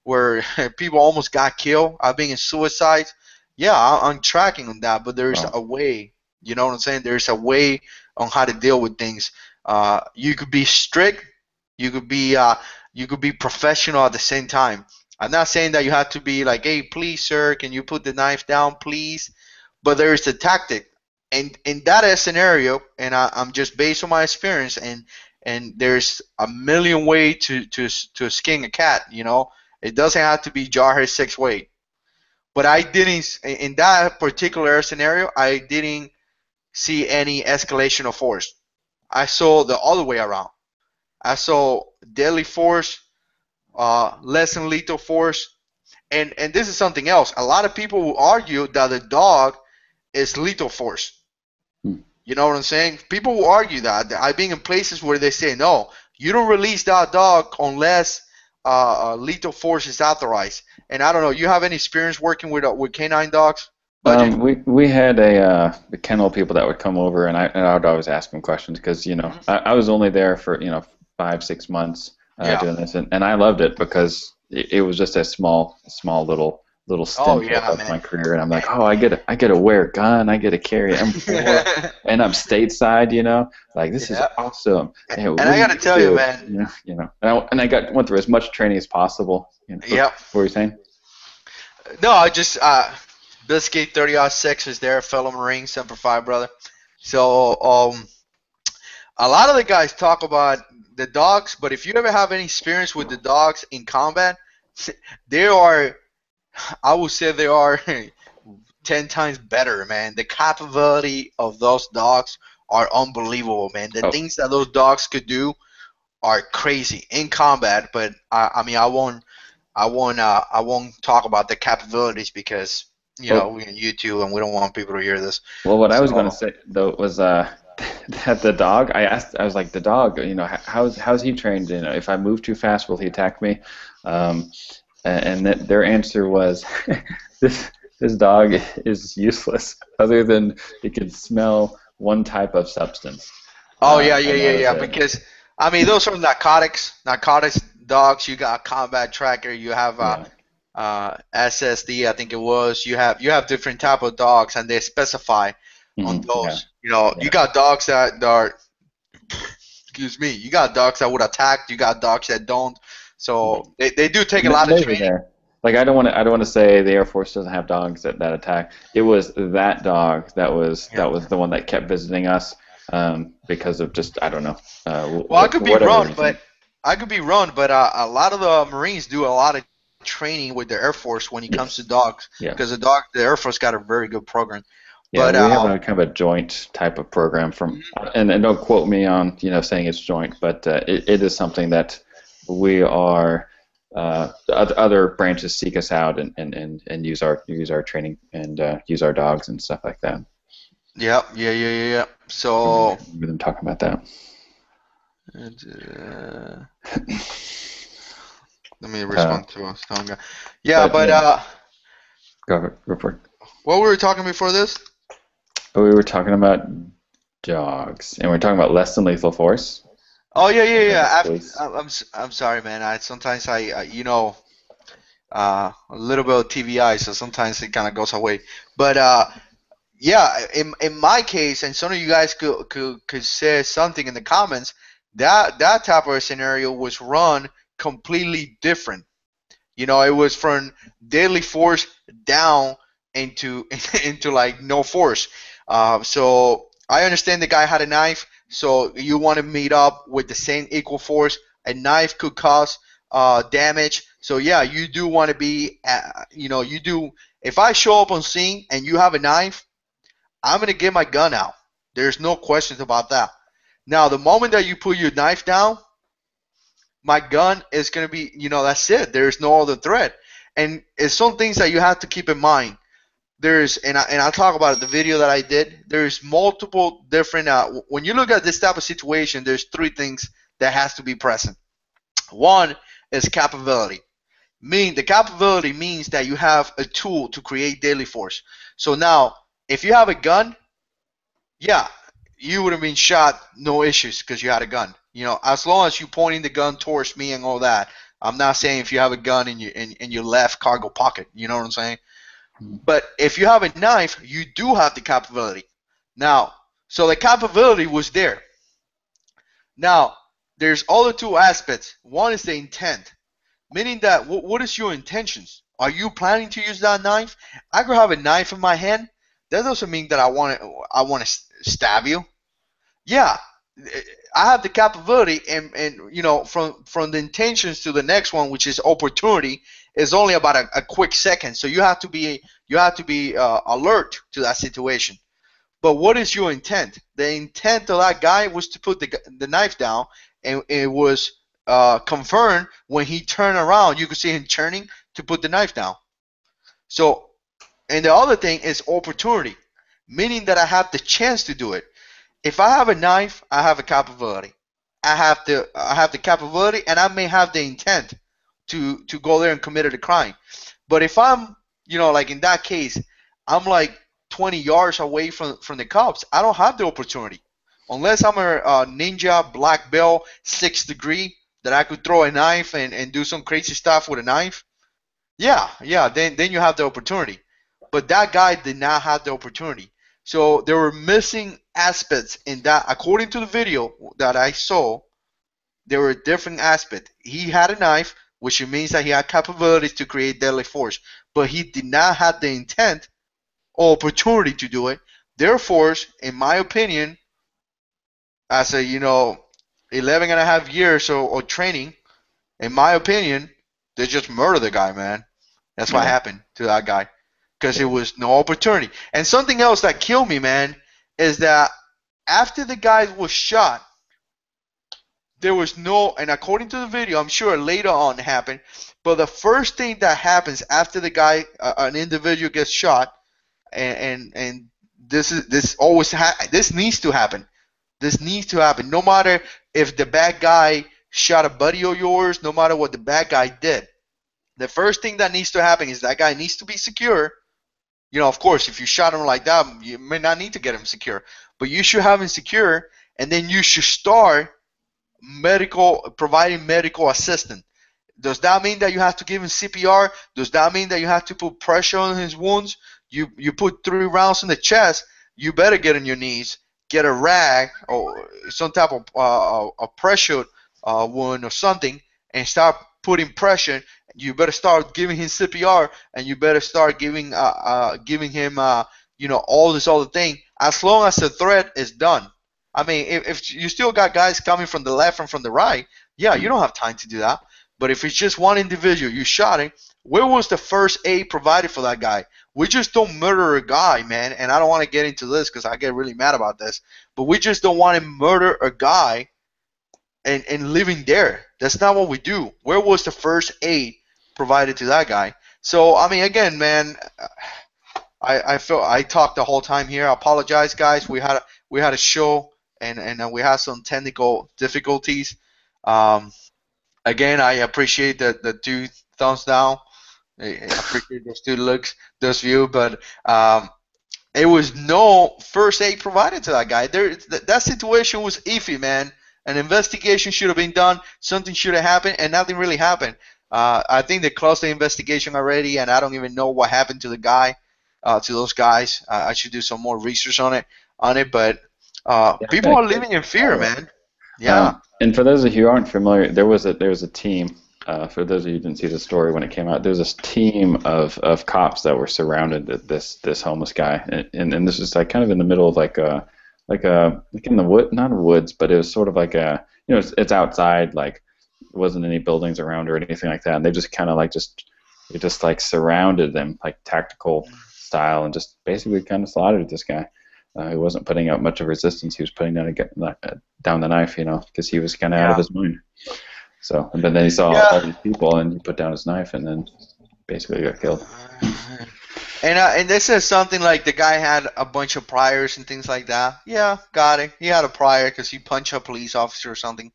where people almost got killed. I've been in suicides. Yeah, I'm tracking on that, but there's Wow. a way. You know what I'm saying? There's a way on how to deal with things. You could be strict. You could be professional at the same time. I'm not saying that you have to be like, hey, please, sir, can you put the knife down, please? But there is a tactic, and in that scenario, and I'm just based on my experience, and there's a million way to skin a cat. You know, it doesn't have to be Jarhead 6 way. But I didn't in that particular scenario. I didn't see any escalation of force. I saw the other way around. I saw deadly force, less than lethal force, and this is something else. A lot of people will argue that the dog is lethal force. Hmm. You know what I'm saying? People will argue that. I've been in places where they say, no, you don't release that dog unless lethal force is authorized. And I don't know, you have any experience working with canine dogs, Budget? We had the kennel people that would come over, and I would always ask them questions because Hmm. I was only there for 5 6 months Yeah. doing this, and I loved it because it was just a small little Oh stint yeah, of man. my career, and I'm like, oh, I get to wear a gun, I get to carry M4, and I'm stateside, like this is Yeah. awesome. Yeah, And what I do you got to tell you, do? man. And I went through as much training as possible. What Yep. were you saying? No, I just Biscuit 30-06 is there, fellow Marine, Semper Fi, brother. So a lot of the guys talk about the dogs, but if you ever have any experience with the dogs in combat, they are, I would say they are 10 times better, man. The capability of those dogs are unbelievable, man. The Oh, things that those dogs could do are crazy in combat, but I mean, I won't talk about the capabilities because well, we're on YouTube and we don't want people to hear this. Well, what I was going to So, say though was that the dog. I was like, the dog. How's he trained? If I move too fast, will he attack me? Um, and their answer was, this this dog is useless, other than it can smell one type of substance, oh yeah, yeah, and yeah, that was yeah. it. Because I mean, those are narcotics dogs. You got combat tracker. You have Yeah. SSD, I think it was. You have different type of dogs, and they specify on Yeah. those. You Yeah. got dogs that are, excuse me, you got dogs that would attack. You got dogs that don't. Mhm. So they do take a And lot of they were training. there. Like I don't want to say the Air Force doesn't have dogs that attack. It was that dog Yeah. that was the one that kept visiting us because of just I don't know Well, for whatever reason. I could be wrong, but a lot of the Marines do a lot of training with the Air Force when it comes to Yes. dogs, Yeah. because the Air Force got a very good program. Yeah. But We have a kind of a joint type of program from, mhm. and don't quote me on saying it's joint, but it is something that we are. Other branches seek us out and use our training and use our dogs and stuff like that. Yep, yeah, yeah, yeah, yeah. I So, remember them talking about that. uh, let me Uh, respond to Stonga. Yeah, but but yeah, go for it. what were we talking before this? But we were talking about dogs, and we're talking about less than lethal force. Oh yeah, yeah, The yeah. police. I'm sorry, man. I sometimes a little bit of TVI, so sometimes it kind of goes away. But yeah, in my case, and some of you guys could say something in the comments. That type of scenario was run completely different. You know, it was from deadly force down into into like no force. So I understand the guy had a knife, so you want to meet up with the same equal force. A knife could cause damage. So yeah, you do want to be, you know, you do. If I show up on scene and you have a knife, I'm gonna get my gun out. There's no questions about that. Now, the moment that you put your knife down, my gun is gonna be, you know, that's it. There's no other threat, and it's some things that you have to keep in mind. There's, and I'll talk about it, the video that I did. There's multiple different. When you look at this type of situation, there's three things that has to be present. One is capability. The capability means that you have a tool to create deadly force. So now, if you have a gun, yeah, you would have been shot, no issues, because you had a gun. You know, as long as you're pointing the gun towards me and all that. I'm not saying if you have a gun in your left cargo pocket. You know what I'm saying? But if you have a knife, you do have the capability. Now, so the capability was there. Now, there's other two aspects. One is the intent, meaning that what is your intentions? Are you planning to use that knife? I could have a knife in my hand. That doesn't mean that I want to stab you. Yeah, I have the capability, and you know, from the intentions to the next one, which is opportunity, is only about a quick second. So you have to be alert to that situation. But what is your intent? The intent of that guy was to put the knife down, and it was confirmed when he turned around. You could see him turning to put the knife down. So, and the other thing is opportunity, meaning that I have the chance to do it. If I have a knife, I have a capability. I have the capability, and I may have the intent to go there and commit a crime. But if I'm, you know, like in that case, I'm like 20 yards away from the cops. I don't have the opportunity, unless I'm a ninja black belt 6th degree that I could throw a knife and do some crazy stuff with a knife. Yeah. Then you have the opportunity. But that guy did not have the opportunity. So there were missing aspects in that. According to the video that I saw, there were different aspects. He had a knife, which means that he had capabilities to create deadly force, but he did not have the intent or opportunity to do it. Therefore, in my opinion, as a 11 and a half years of training, in my opinion, they just murdered the guy, man. That's what happened to that guy, because it was no opportunity. And something else that killed me, man, is that after the guy was shot, there was no, and according to the video, I'm sure later on it happened, but the first thing that happens after the guy, an individual gets shot, and this needs to happen. This needs to happen. No matter if the bad guy shot a buddy of yours, no matter what the bad guy did, the first thing that needs to happen is that guy needs to be secure. You know, of course, if you shot him like that, you may not need to get him secure, but you should have him secure, and then you should start providing medical assistance. Does that mean that you have to give him CPR? Does that mean that you have to put pressure on his wounds? You put 3 rounds in the chest, you better get on your knees, get a rag or some type of a pressure wound or something, and start putting pressure. You better start giving him CPR, and you better start giving him all this other thing, as long as the threat is done. I mean, if you still got guys coming from the left and from the right, yeah, you don't have time to do that. But if it's just one individual, you shot him, where was the first aid provided for that guy? We just don't murder a guy, man, and I don't want to get into this because I get really mad about this, but we just don't want to murder a guy and leave him there. That's not what we do. Where was the first aid provided to that guy? So, I mean, again, man, I feel I talked the whole time here. I apologize, guys. We had a show, and we had some technical difficulties. Again, I appreciate the 2 thumbs down. I appreciate those 2 looks, those views, but it was no first aid provided to that guy. That situation was iffy, man. An investigation should have been done. Something should have happened, and nothing really happened. I think they closed the investigation already, and I don't even know what happened to the guy, to those guys. I should do some more research on it. But people are living in fear, man. Yeah. And for those of you who aren't familiar, there was a team for those of you who didn't see the story when it came out, there was this team of cops that were surrounded this homeless guy, and this is like kind of in the middle of like in the wood, not woods, but it was sort of like it's outside, like there wasn't any buildings around or anything like that, and they just kind of like they just like surrounded them like tactical style and just basically kind of slaughtered this guy. He wasn't putting up much of resistance. He was putting down the knife, because he was kind of out of his mind. So, but then he saw all these people, and he put down his knife, and then basically got killed. And this is something like the guy had a bunch of priors and things like that. Yeah, got it. He had a prior because he punched a police officer or something.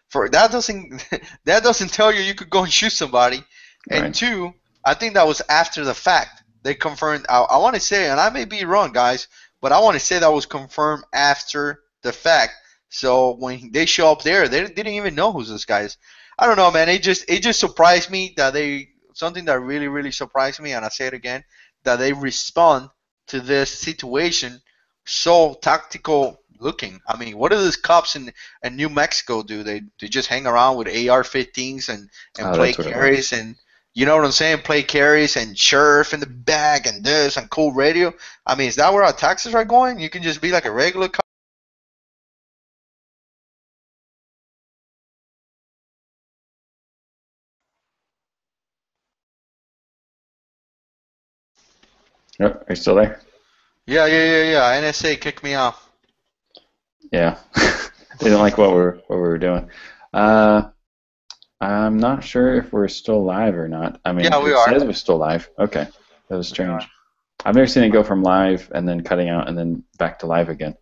For that doesn't tell you could go and shoot somebody. And Right. two, I think that was after the fact. They confirmed. I want to say, and I may be wrong, guys, but I want to say that was confirmed after the fact. So when they show up there, they didn't even know who this guy is. I don't know, man. It just surprised me that something that really, really surprised me, and I say it again, that they respond to this situation so tactical looking. I mean, what do these cops in New Mexico do? They just hang around with AR-15s and play That's what it was. carries, and you know what I'm saying? Play carries and sheriff in the bag and this and cool radio. I mean, is that where our taxes are going? You can just be like a regular cop. Oh, are you still there? Yeah. NSA kicked me out. Yeah. They didn't like what we were doing. I'm not sure if we're still live or not. I mean, Yeah, we it are. says we're still live. Okay, that was strange. I've never seen it go from live and then cutting out and then back to live again.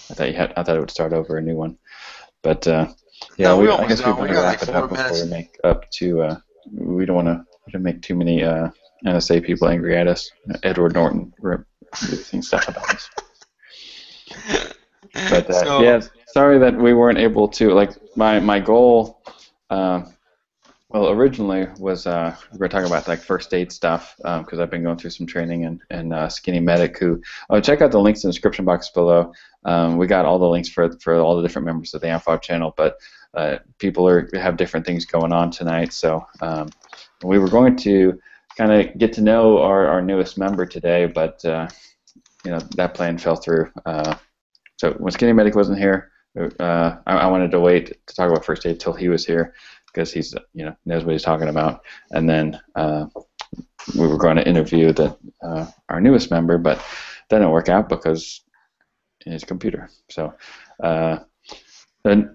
I thought it would start over a new one. But yeah, No, I guess we done. We better got wrap like it 4 up before minutes. we make up to. We don't want to make too many NSA people angry at us. Edward Norton releasing stuff about us. But So, yeah, sorry that we weren't able to. Like my goal, well, originally was we were talking about like first aid stuff because I've been going through some training and Skinny Medic check out the links in the description box below. We got all the links for all the different members of the AMFAW channel, but people have different things going on tonight, so we were going to kind of get to know our newest member today, but that plan fell through. So when Skinny Medic wasn't here, I wanted to wait to talk about first aid till he was here because he's knows what he's talking about, and then we were going to interview our newest member, but that didn't work out because his computer. So the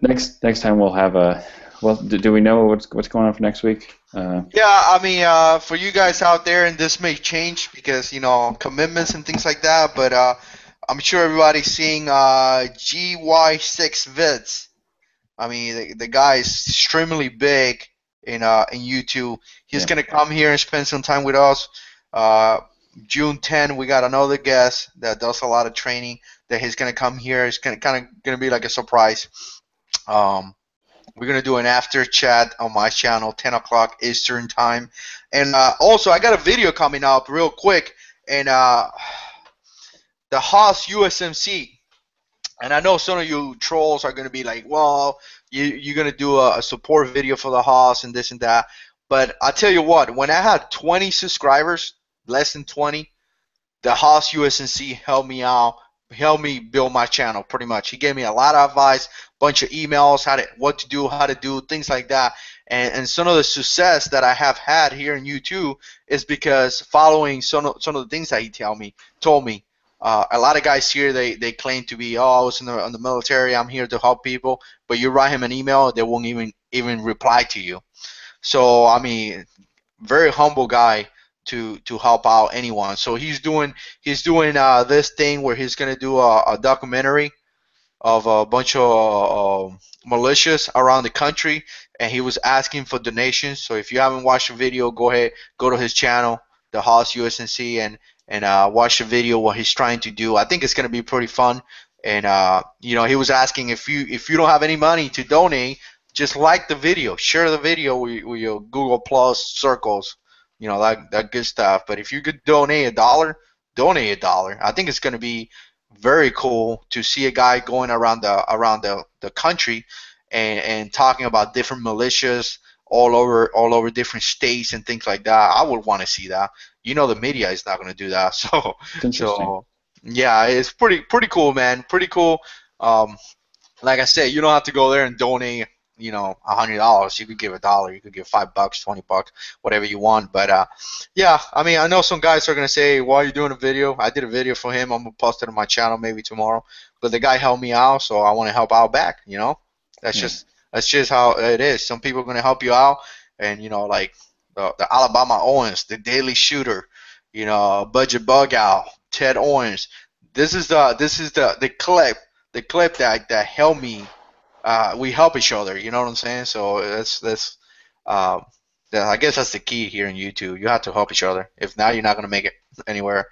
next time we'll have a. Well, do we know what's going on for next week? yeah, I mean, for you guys out there, and this may change because commitments and things like that, but I'm sure everybody's seeing GY6 vids. I mean, the guy is extremely big in YouTube. He's gonna come here and spend some time with us. June 10, we got another guest that does a lot of training that he's gonna come here. It's gonna be like a surprise. We're gonna do an after chat on my channel, 10 o'clock Eastern time, and also I got a video coming up real quick, and the Haas USMC. And I know some of you trolls are gonna be like, well, you're gonna do a support video for the Haas and this and that. But I tell you what, when I had 20 subscribers, less than 20, the Haas USNC helped me out, helped me build my channel pretty much. He gave me a lot of advice, bunch of emails, what to do, how to do, things like that. And some of the success that I have had here in YouTube is because following some of the things that he told me. A lot of guys here, they claim to be, I was in the military, I'm here to help people, but you write him an email, they won't even reply to you. So I mean, very humble guy to help out anyone. So he's doing this thing where he's gonna do a documentary of a bunch of militias around the country, and he was asking for donations. So if you haven't watched the video, go ahead, go to his channel, the Haas USNC, and watch the video what he's trying to do. I think it's gonna be pretty fun. And he was asking if you don't have any money to donate, just like the video, share the video with your Google Plus circles, that good stuff. But if you could donate $1, donate $1. I think it's gonna be very cool to see a guy going around the country and talking about different militias, all over different states and things like that. I would want to see that. You know, the media is not going to do that. It's interesting. So yeah, it's pretty cool, man. Pretty cool. Um, like I said, you don't have to go there and donate, $100. You could give $1. You could give $5, $20, whatever you want. But yeah, I mean, I know some guys are gonna say, "Why are you doing a video?" I did a video for him. I'm gonna post it on my channel maybe tomorrow. But the guy helped me out, so I want to help out back. That's Yeah. just how it is. Some people are gonna help you out, and like the Alabama Owens, the Daily Shooter, Budget Bug Out, Ted Owens. This is the clip that helped me. We help each other. You know what I'm saying? So uh, I guess that's the key here in YouTube. You have to help each other. If not, you're not gonna make it anywhere.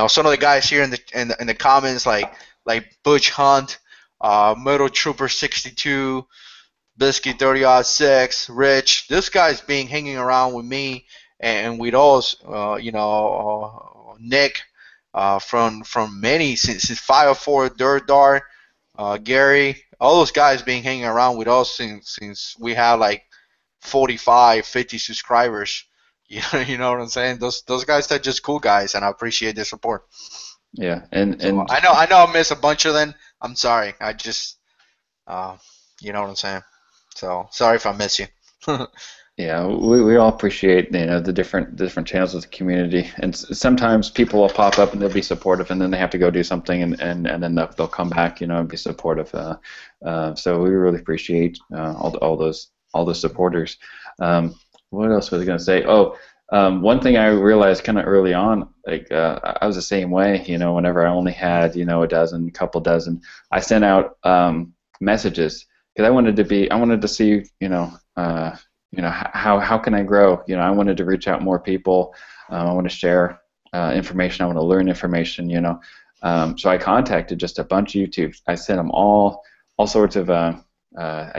Some of the guys here in the comments, like Butch Hunt, Metal Trooper 62, Biscuit 30-06, Rich. This guy's been hanging around with me and with us. Nick, from many since 504 Dirt Dart. Gary, all those guys been hanging around with us since we had like 45, 50 subscribers. You know what I'm saying? Those guys are just cool guys, and I appreciate their support. Yeah, So I know I miss a bunch of them. I'm sorry. I just, you know what I'm saying. So sorry if I miss you. yeah, we all appreciate the different channels of the community, and sometimes people will pop up and they'll be supportive, and then they have to go do something, and then they'll come back, and be supportive. So we really appreciate all those supporters. What else was I going to say? Oh, one thing I realized kind of early on, like I was the same way. Whenever I only had a couple dozen, I sent out messages because I wanted to see how can I grow? I wanted to reach out more people. I want to share information. I want to learn information. So I contacted just a bunch of YouTube. I sent them all sorts of I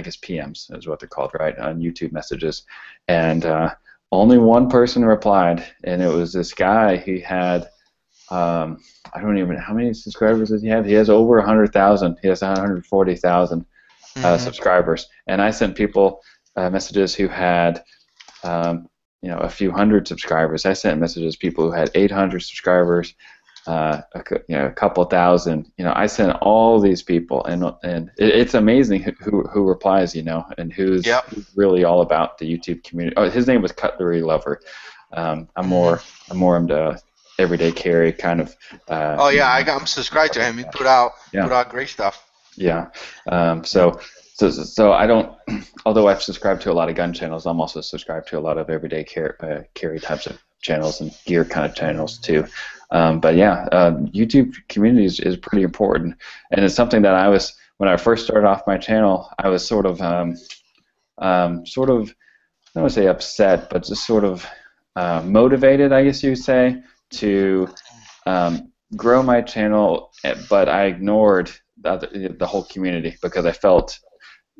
guess PMs is what they're called, right? On YouTube messages, and only one person replied, and it was this guy. He had I don't even how many subscribers does he have? He has over 100,000. He has 140,000 subscribers, and I sent people messages who had a few hundred subscribers. I sent messages to people who had 800 subscribers, a couple thousand. I sent all these people, and it's amazing who replies, and who's really all about the YouTube community. Oh, his name was Cutlery Lover. I'm more into everyday carry kind of. Oh yeah, I'm subscribed to him. He put out great stuff. Yeah. So I don't. Although I've subscribed to a lot of gun channels, I'm also subscribed to a lot of everyday carry types of channels and gear kind of channels too. But yeah, YouTube community is pretty important, and it's something that when I first started off my channel, I was sort of I don't want to say upset, but just sort of motivated, I guess you would say, to grow my channel, but I ignored the whole community because I felt,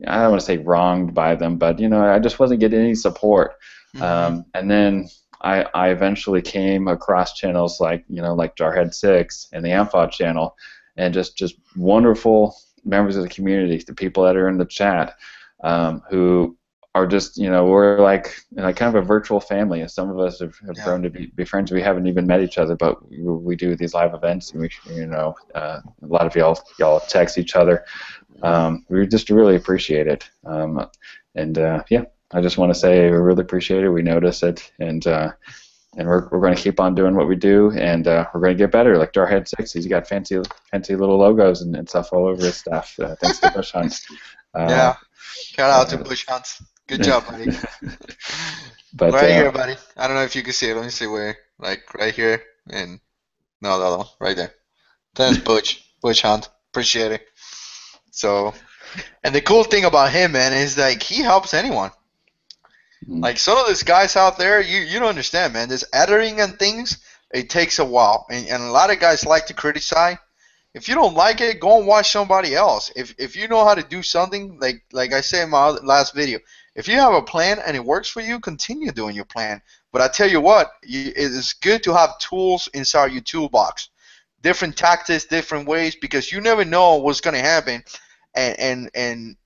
I don't want to say wronged by them, but I just wasn't getting any support. And then I eventually came across channels like Jarhead 6 and the AMFAW channel, and just wonderful members of the community, the people that are in the chat, who are just we're like kind of a virtual family. And some of us have grown to be friends. We haven't even met each other, but we do these live events, and a lot of y'all text each other. We just really appreciate it, yeah, I just want to say we really appreciate it. We notice it, and we're going to keep on doing what we do, and we're going to get better. Like Jarhead 6, he's got fancy little logos and stuff all over his stuff. Thanks to Bush Hunt. Yeah, shout out to Bush Hunt. Good job, buddy. But right here, buddy. I don't know if you can see it. Let me see where. Like right here, and no, the other one, right there. That's Bush Hunt. Appreciate it. So, and the cool thing about him, man, is like he helps anyone. Like some of these guys out there, you don't understand, man. This editing and things, it takes a while, and a lot of guys like to criticize. If you don't like it, go and watch somebody else. If you know how to do something, like I said in my last video, if you have a plan and it works for you, continue doing your plan. But I tell you what, it is good to have tools inside your toolbox, different tactics, different ways, because you never know what's going to happen. And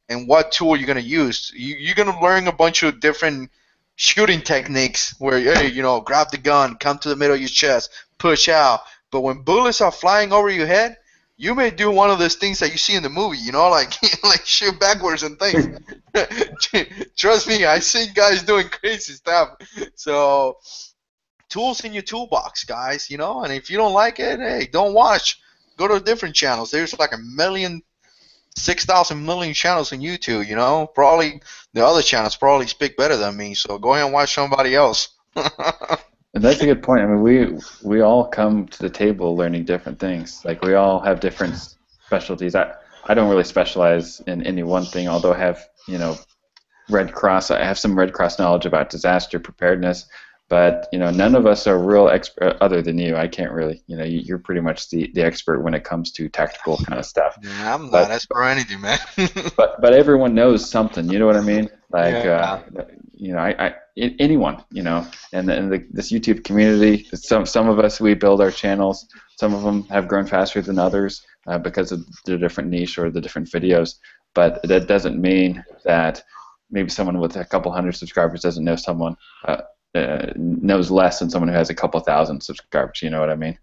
and what tool you're gonna use. You're gonna learn a bunch of different shooting techniques where, hey, grab the gun, come to the middle of your chest, push out. But when bullets are flying over your head, you may do one of those things that you see in the movie, like like shoot backwards and things. Trust me, I see guys doing crazy stuff. So tools in your toolbox, guys, and if you don't like it, hey, don't watch. Go to different channels. There's like 6,000 million channels on YouTube, Probably the other channels probably speak better than me, so go ahead and watch somebody else. And that's a good point. I mean, we all come to the table learning different things. Like, we all have different specialties. I don't really specialize in any one thing, although I have, Red Cross. I have some Red Cross knowledge about disaster preparedness, but none of us are real expert other than you. I can't really, you're pretty much the expert when it comes to tactical kind of stuff. Yeah, I'm not expert for anything, man. but everyone knows something. You know what I mean? Like, yeah. Anyone, and this YouTube community. Some of us, we build our channels. Some of them have grown faster than others because of the different niche or the different videos. But that doesn't mean that maybe someone with a couple hundred subscribers doesn't know someone knows less than someone who has a couple thousand subscribers. You know what I mean?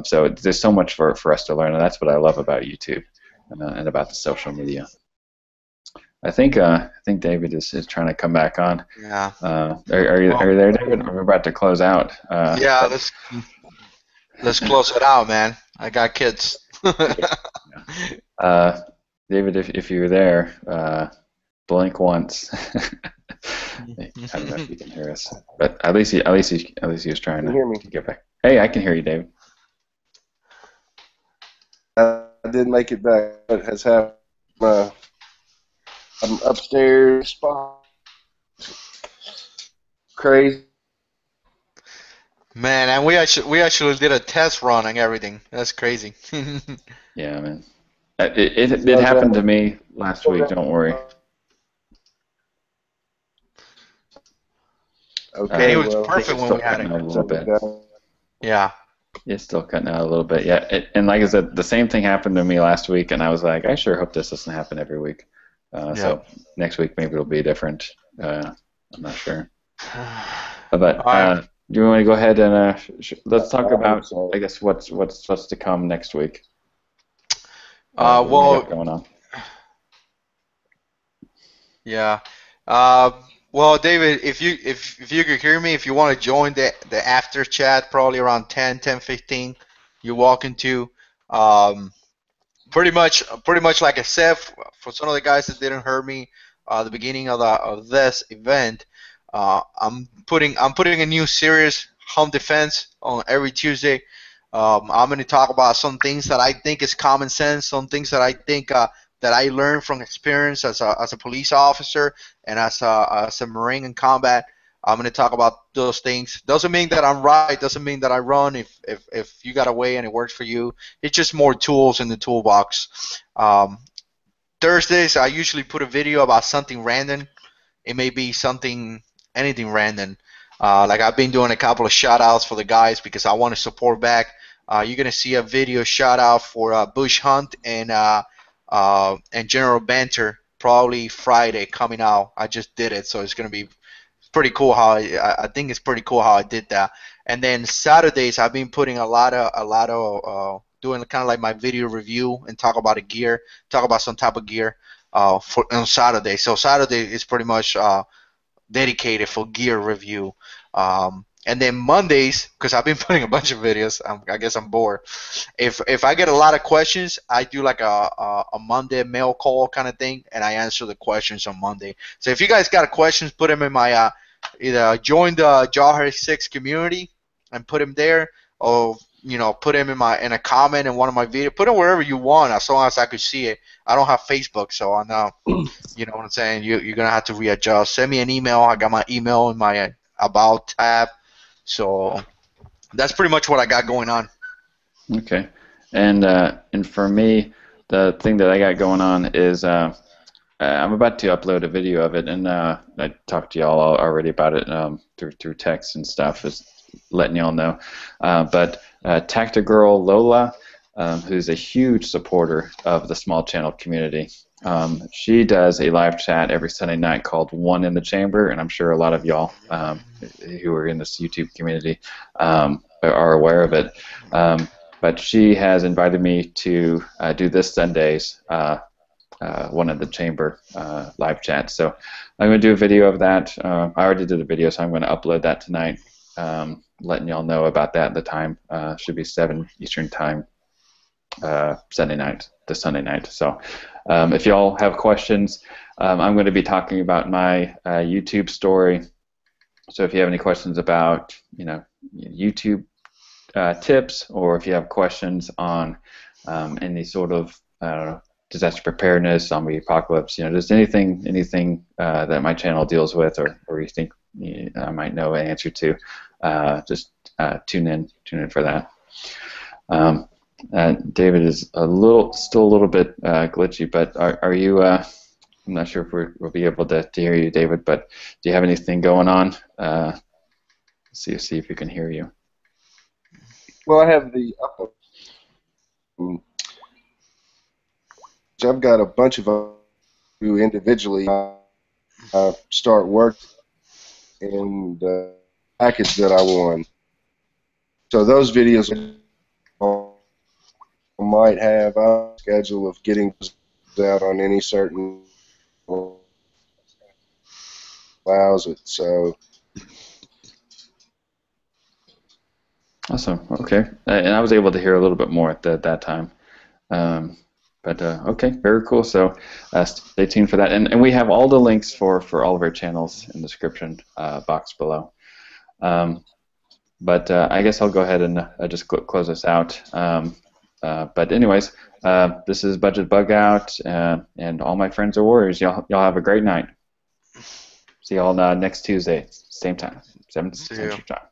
So there's so much for us to learn, and that's what I love about YouTube and about the social media. I think David is trying to come back on. Yeah. Are you there, David? We're about to close out. Yeah, let's close it out, man. I got kids. David, if you're there, blink once. I don't know if you can hear us, but at least he was trying to get back. Hey, I can hear you, David. I did make it back. It has happened. I'm upstairs. Spot. Crazy. Man, and we actually did a test run and everything. That's crazy. Yeah, man. It happened to me last week. Don't worry. Okay. It was perfect when we had it. A little bit. Yeah. It's still cutting out a little bit. Yeah, and like I said, the same thing happened to me last week, and I was like, I sure hope this doesn't happen every week. So next week maybe it'll be different. I'm not sure. But do you want to go ahead and let's talk about, I guess, what's to come next week? Well, going on. Yeah. Well, David, if you could hear me, if you want to join the after chat, probably around 10:15, you're welcome to. Pretty much like I said, for some of the guys that didn't hear me the beginning of this event, I'm putting a new series, home defense, on every Tuesday. I'm going to talk about some things that I think is common sense, some things that I think that I learned from experience as a police officer and as a Marine in combat. I'm going to talk about those things. Doesn't mean that I'm right. Doesn't mean that I run. If you got a way and it works for you, it's just more tools in the toolbox. Thursdays, I usually put a video about something random. It may be anything random. Like I've been doing a couple of shout outs for the guys because I want to support back. You're going to see a video shout out for Bush Hunt and General Banter probably Friday coming out. I just did it, so it's going to be pretty cool how I think it's pretty cool how I did that. And then Saturdays I've been putting a lot of doing kind of like my video review and talk about some type of gear for on Saturday. So Saturday is pretty much dedicated for gear review. And then Mondays, because I've been putting a bunch of videos, I guess I'm bored. If I get a lot of questions, I do like a Monday mail call kind of thing, and I answer the questions on Monday. So if you guys got questions, put them in my either join the Jawhead 6 community and put them there, or put them in a comment in one of my videos. Put them wherever you want, as long as I could see it. I don't have Facebook, so I know. You know what I'm saying? You're gonna have to readjust. Send me an email. I got my email in my about tab. So that's pretty much what I got going on. Okay, and for me, the thing that I got going on is I'm about to upload a video of it, and I talked to y'all already about it through text and stuff, just letting y'all know. But Tactigirl Lola, who's a huge supporter of the small channel community. She does a live chat every Sunday night called One in the Chamber, and I'm sure a lot of y'all who are in this YouTube community are aware of it. But she has invited me to do this Sunday's One in the Chamber live chat. So I'm going to do a video of that. I already did a video, so I'm going to upload that tonight, letting y'all know about that. The time should be 7 Eastern Time. Sunday night, this Sunday night. So if y'all have questions, I'm going to be talking about my YouTube story. So if you have any questions about, YouTube tips, or if you have questions on any sort of disaster preparedness, zombie apocalypse, just anything that my channel deals with, or you think I might know an answer to, just tune in for that. David is still a little bit glitchy, but are you? I'm not sure if we'll be able to hear you, David. But do you have anything going on? See if we can hear you. Well, I have I've got a bunch of who individually start work in the package that I won. So those videos might have a schedule of getting out on any certain allows it. So awesome. Okay, and I was able to hear a little bit more at that time. But okay, very cool. So stay tuned for that, and we have all the links for all of our channels in the description box below. But I guess I'll go ahead and just close this out. But anyways, this is Budget Bug Out, and all my friends are warriors. Y'all have a great night. See y'all next Tuesday, same time, 7 Central Time.